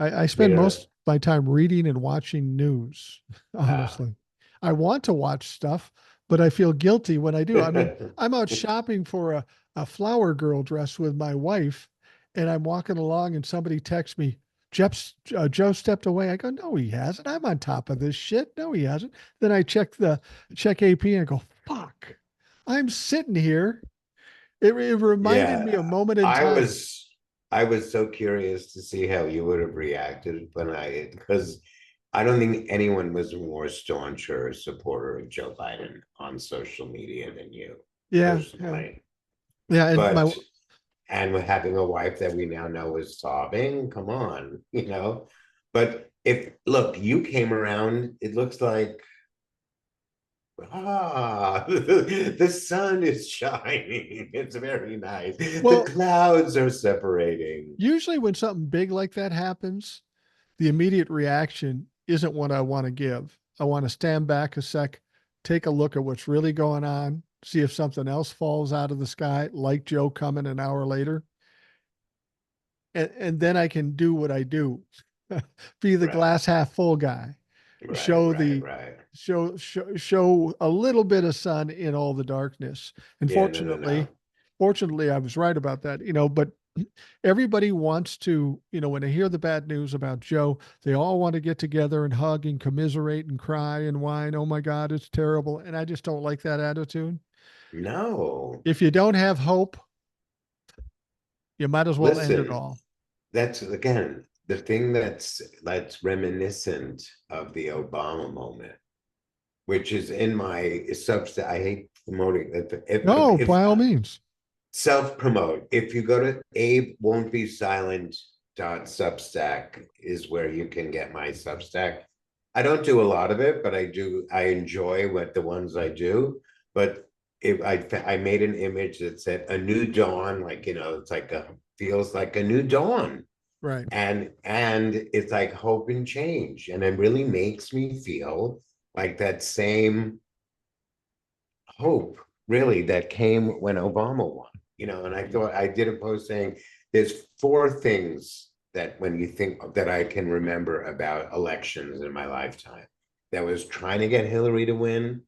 I Me spend neither. most of my time reading and watching news, honestly. I want to watch stuff, but I feel guilty when I do. I mean, I'm out shopping for a flower girl dress with my wife, and I'm walking along and somebody texts me, Joe stepped away. I go, no, he hasn't. I'm on top of this shit. No, he hasn't. Then I check AP and I go, fuck. I'm sitting here. It reminded me a Yeah, moment in I time. was I was so curious to see how you would have reacted when because I don't think anyone was a more stauncher supporter of Joe Biden on social media than you, Yeah, yeah, personally. yeah. And my But and with having a wife that we now know is sobbing, come on. But if look, you came around, it looks like the sun is shining. It's very nice. The well, clouds are separating. usually when something big like that happens, the immediate reaction isn't what I want to give. I want to stand back a sec, take a look at what's really going on, see if something else falls out of the sky, like Joe coming an hour later, and then I can do what I do, be the Right, glass half full guy, right, show right, the right. show a little bit of sun in all the darkness. And Yeah, no, no, no. fortunately, I was right about that. But everybody wants to, when they hear the bad news about Joe, they all want to get together and hug and commiserate and cry and whine. Oh my God, it's terrible. And I just don't like that attitude. No. If you don't have hope, you might as well end it Listen, all. that's again the thing that's reminiscent of the Obama moment, which is in my substack. I hate promoting that. No, If by all means. self promote. If you go to Abe won't be silent .substack is where you can get my Substack. I don't do a lot of it, but I enjoy what the ones I do. But if I made an image that said a new dawn, like it's like a feels like a new dawn. Right. And it's like hope and change. And it really makes me feel like that same hope really that came when Obama won. And I thought I did a post saying there's four things that when you think that I can remember about elections in my lifetime. That was trying to get Hillary to win,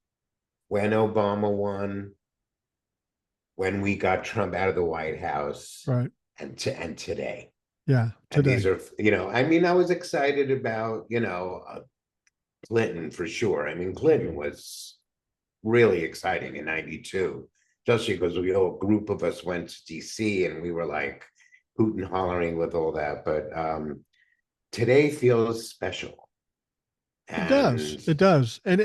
when Obama won, when we got Trump out of the White House, Right. and today. Yeah. And these Today. are, I mean, I was excited about, Clinton for sure. I mean, Clinton was really exciting in 92, especially because a group of us went to DC and we were like hooting hollering with all that. But today feels special. It does. And It does. And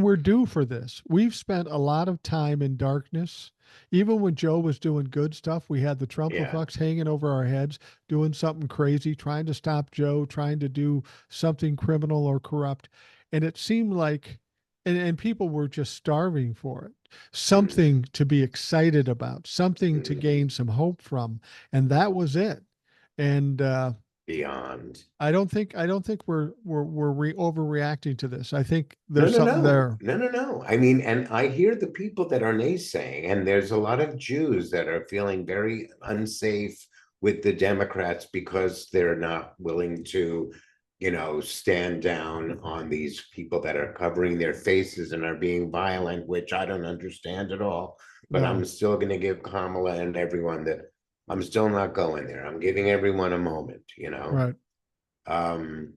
we're due for this. We've spent a lot of time in darkness. Even when Joe was doing good stuff, we had the yeah, Trumpafucks hanging over our heads, doing something crazy, trying to stop Joe, trying to do something criminal or corrupt. And it seemed like, and people were just starving for it. mm, Something to be excited about, something to mm, gain some hope from. And that was it. And beyond. I don't think we're overreacting to this. I think No, there's no, something no, there. no, no, no. I mean, and I hear the people that are naysaying, and there's a lot of Jews that are feeling very unsafe with the Democrats because they're not willing to, stand down on these people that are covering their faces and are being violent, which I don't understand at all. But I'm No, still going to give Kamala and everyone that I'm still not going there. I'm giving everyone a moment. right. Um,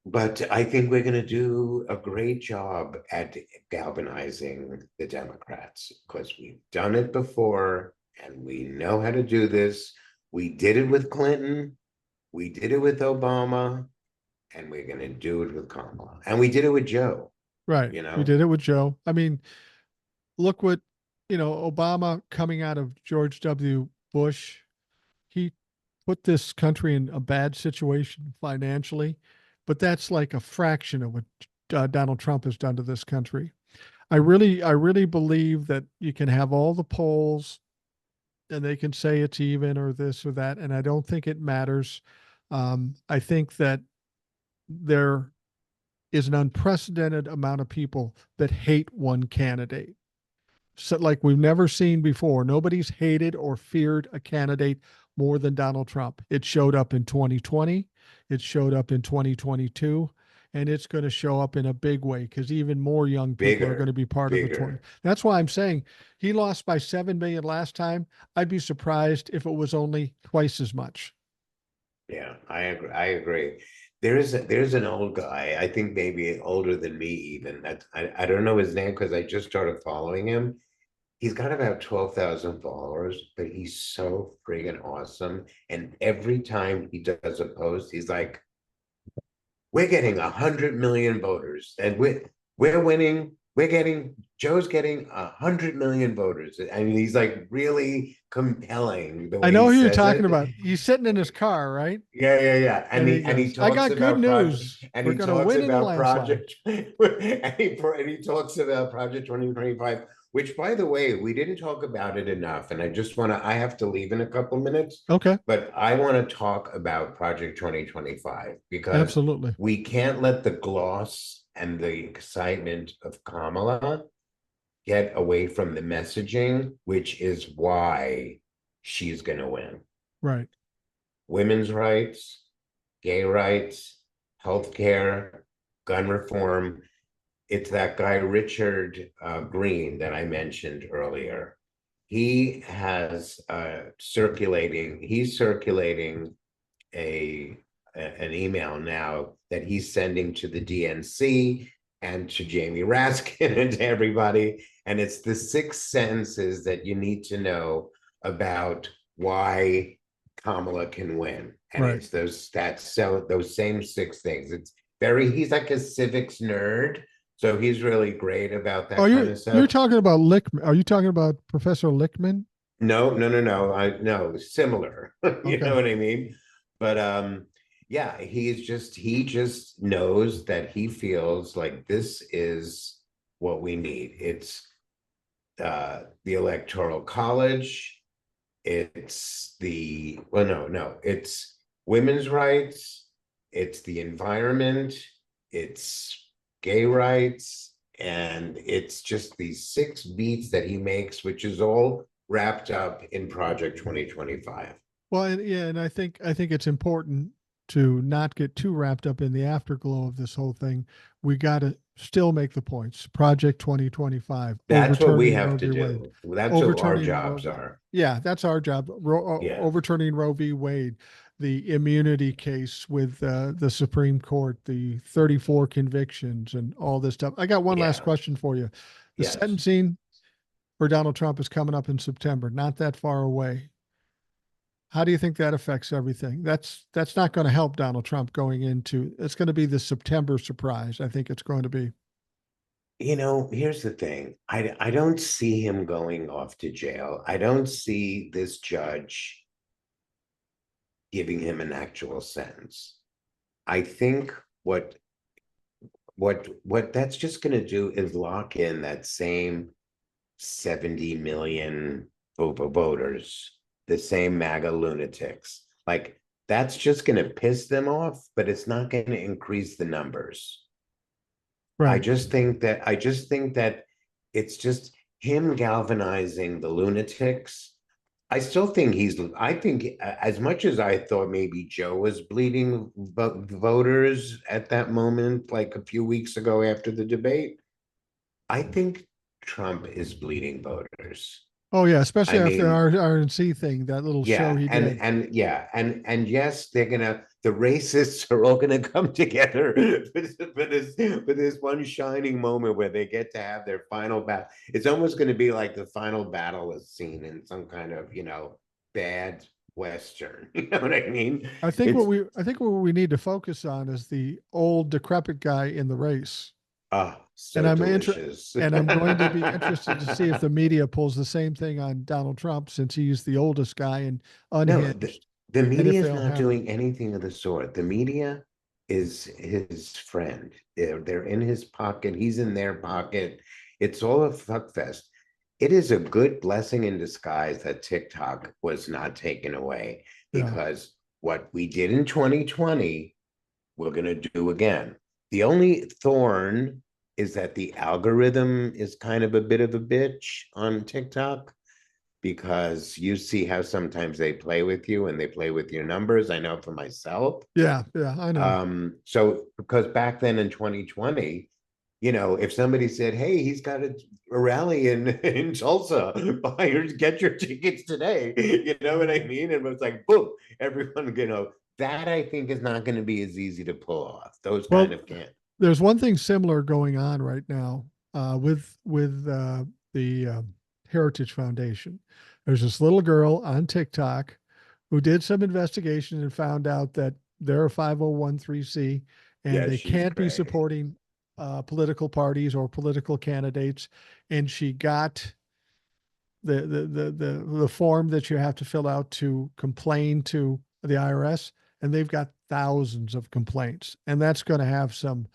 but I think we're going to do a great job at galvanizing the Democrats because we've done it before and we know how to do this. We did it with Clinton, we did it with Obama, and we're going to do it with Kamala. And we did it with Joe, Right. you We know? did it with Joe. I mean, look what, Obama coming out of George W. Bush, he put this country in a bad situation financially, but that's like a fraction of what Donald Trump has done to this country. I really believe that you can have all the polls and they can say it's even or this or that, and I don't think it matters. I think that there is an unprecedented amount of people that hate one candidate. So, like we've never seen before. Nobody's hated or feared a candidate more than Donald Trump. It showed up in 2020, it showed up in 2022, and it's going to show up in a big way because even more young people are going to Bigger, be part of the 20. bigger. That's why I'm saying he lost by 7 million last time. I'd be surprised if it was only twice as much. Yeah, I agree. I agree. There's an old guy, I think maybe older than me even. I don't know his name because I just started following him. He's got about 12,000 followers, but he's so friggin' awesome. And every time he does a post, he's like, we're getting 100 million voters and we're winning. Joe's getting 100 million voters. I mean, he's like really compelling the I way he know who you're says talking it. about. He's sitting in his car, right? Yeah, yeah, yeah. And he And he goes, I talks got good about project news. and We're he going to talks win in a about landslide. project and he talks about Project 2025, which by the way, we didn't talk about it enough. And I have to leave in a couple minutes, Okay. but I want to talk about Project 2025 because Absolutely. we can't let the gloss and the excitement of Kamala get away from the messaging, which is why she's going to win. Right. Women's rights, gay rights, healthcare, gun reform. It's that guy, Richard Green, that I mentioned earlier. He's circulating a an email now that he's sending to the DNC and to Jamie Raskin and to everybody. And it's the 6 sentences that you need to know about why Kamala can win. And Right. it's those same 6 things. He's like a civics nerd. So he's really great about Oh, that kind you're of you're stuff. talking about Lickman. Are you talking about Professor Lickman? No, no, no, no. No, similar. You know Okay. what I mean? But yeah, he just knows that he feels like this is what we need. It's the electoral college, it's women's rights, it's the environment, it's gay rights, and it's just these 6 beats that he makes, which is all wrapped up in Project 2025. Well, and I think it's important to not get too wrapped up in the afterglow of this whole thing. We got to still make the points. Project 2025, That's what we overturning Roe have to v. Wade, do. That's what our overturning Roe jobs v. are. Yeah, that's our job. Yeah, Overturning Roe v. Wade, the immunity case with the Supreme Court, the 34 convictions, and all this stuff. I got one last yeah, question for you. The yes. sentencing for Donald Trump is coming up in September, not that far away. How do you think that affects everything? That's not going to help Donald Trump going into. It's going to be the September surprise. I think it's going to be. Here's the thing. I don't see him going off to jail. I don't see this judge giving him an actual sentence. I think what that's just going to do is lock in that same 70 million voters, the same MAGA lunatics. Like that's just going to piss them off, but it's not going to increase the numbers. Right. I just think that it's just him galvanizing the lunatics. I think as much as I thought maybe Joe was bleeding voters at that moment, like a few weeks ago after the debate, I think Trump is bleeding voters. Oh yeah, I especially after the mean, RNC thing, that little show yeah, he did. and yes, the racists are all gonna come together for this one shining moment where they get to have their final battle. It's almost gonna be like the final battle is seen in some kind of, bad Western. You know what I mean? It's I think what we need to focus on is the old decrepit guy in the race. And so delicious. I'm going to be interested to see if the media pulls the same thing on Donald Trump since he's the oldest guy and No, unhinged, the and if media is they'll not have him. doing anything of the sort. The media is his friend. They're in his pocket. He's in their pocket. It's all a fuck fest. It is a good blessing in disguise that TikTok was not taken away, Yeah. because what we did in 2020, we're going to do again. The only thorn is that the algorithm is kind of a bit of a bitch on TikTok, because you see how sometimes they play with you and they play with your numbers. I know for myself. Yeah. Yeah. I know. So because back then in 2020, if somebody said, "Hey, he's got a rally in Tulsa, get your tickets today," you know what I mean? And it was like, boom, everyone, that I think is not going to be as easy to pull off. Those kind Well, of can't. there's one thing similar going on right now with the Heritage Foundation. There's this little girl on TikTok who did some investigation and found out that they're a 5013C and Yeah, they she's can't be cray. supporting political parties or political candidates. And she got the form that you have to fill out to complain to the IRS, and they've got thousands of complaints, and that's going to have some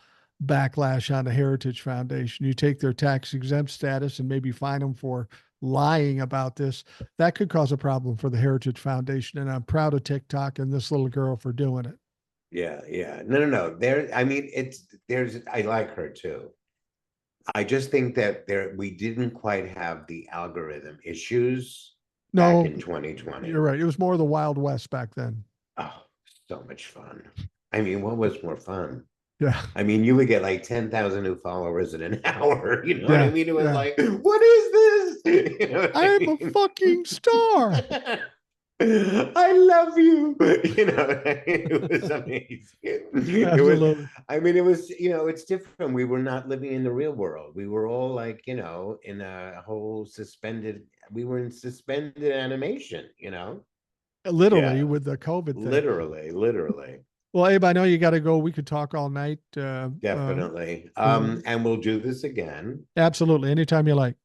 backlash on the Heritage Foundation. You take their tax exempt status and maybe fine them for lying about this. That could cause a problem for the Heritage Foundation, and I'm proud of TikTok and this little girl for doing it. Yeah, yeah. No, no, no. I mean, I like her too. I just think that we didn't quite have the algorithm issues back No, in you're 2020. right. It was more the Wild West back then. Oh, so much fun. I mean, what was more fun? Yeah, I mean, you would get like 10,000 new followers in an hour. You know what I yeah, mean? It was yeah. like, what is this? You know what I I'm a mean? fucking star. I love you. It was amazing. It was, Absolutely. I mean, it was, it's different. We were not living in the real world. We were all like, in a whole we were in suspended animation. Literally Yeah, with the COVID thing. literally, Well, Abe, I know you got to go. We could talk all night. definitely. We'll, And we'll do this again. absolutely. Anytime you like.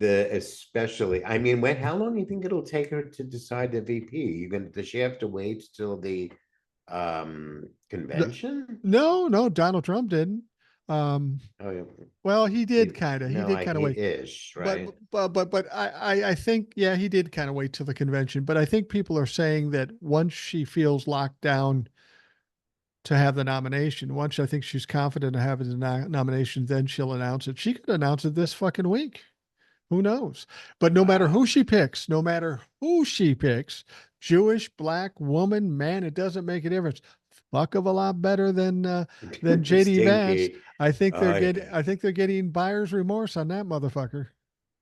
Especially, I mean, how long do you think it'll take her to decide the VP? Does she have to wait till the convention? No, no, Donald Trump didn't. Um, Oh, yeah. well, he did kind of. He No, did I kind of wait. ish, But right? I think yeah, he did kind of wait till the convention. But I think people are saying that once she feels locked down to have the nomination, once I think she's confident of having the nomination, then she'll announce it. She could announce it this fucking week. Who knows? But no matter who Wow. she picks, no matter who she picks, Jewish, black, woman, man, it doesn't make a difference. Fuck of a lot better than JD Vance. Stinky. Yeah. I think they're getting buyer's remorse on that motherfucker.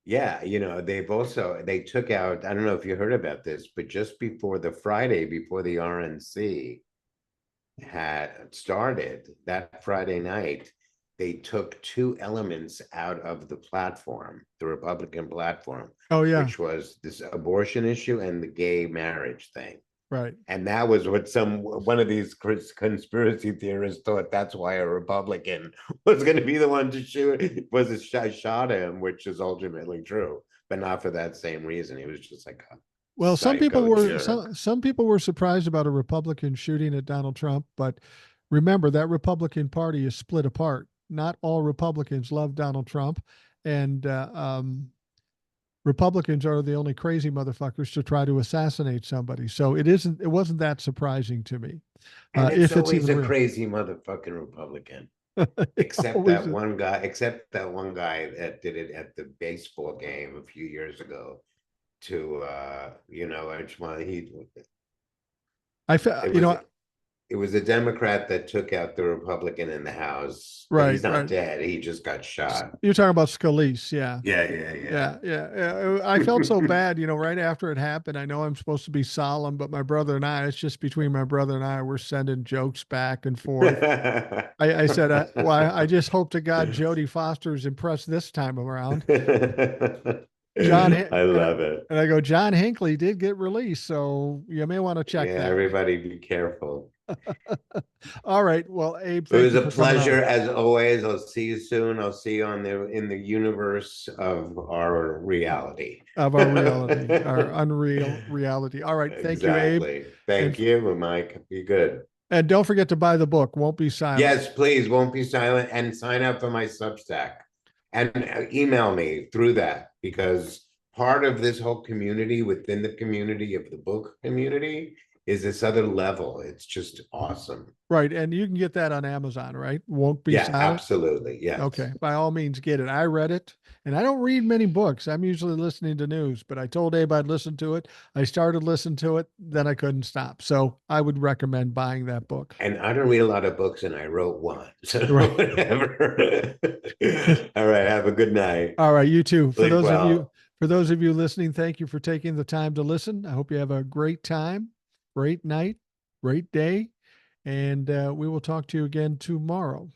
Yeah, they took out, I don't know if you heard about this, but just before the Friday before the RNC had started, that Friday night, they took two elements out of the platform, the Republican platform, Oh yeah, which was this abortion issue and the gay marriage thing. right. And that was what one of these conspiracy theorists thought, that's why a Republican was going to be the one to shot him, which is ultimately true, but not for that same reason. He was just like a Well, psycho jerk. some people were surprised about a Republican shooting at Donald Trump, but remember that Republican Party is split apart. Not all Republicans love Donald Trump, and Republicans are the only crazy motherfuckers to try to assassinate somebody. So it wasn't that surprising to me, And it's if it's always even a real. crazy motherfucking Republican. It always is. Except that one guy that did it at the baseball game a few years ago to I just want he I fe- it you was know it was a Democrat that took out the Republican in the House, but right, he's not right. dead. He just got shot. You're talking about Scalise, yeah. Yeah, yeah, yeah. Yeah. I felt so bad, right after it happened. I know I'm supposed to be solemn, but my brother and I, it's just between my brother and I, we're sending jokes back and forth. I said, well, I just hope to God Jodie Foster's impressed this time around. John, I love it. and I go, John Hinckley did get released, so you may want to check Yeah, that. everybody be careful. All right. Well, Abe, It thank was you a for coming pleasure on. as always. I'll see you soon. I'll see you in the universe of our reality. Of our reality, our unreal reality. All right. Thank you, Abe. Exactly. And Thank you, Mike. Be good. and don't forget to buy the book, Won't Be Silent. Yes, please. Won't be silent and sign up for my Substack and email me through that because part of this whole community within the community of the book community is this other level. It's just awesome. Right. And you can get that on Amazon, right? Won't Be Yeah, Silent. absolutely. Yes. Okay. By all means, get it. I read it and I don't read many books. I'm usually listening to news, but I told Abe I'd listen to it. I started listening to it, then I couldn't stop. So I would recommend buying that book. And I don't read a lot of books, and I wrote one. So Right. whatever. All right. Have a good night. All right. You too. Sleep well. For those of you listening, thank you for taking the time to listen. I hope you have a great time, great night, great day. And we will talk to you again tomorrow.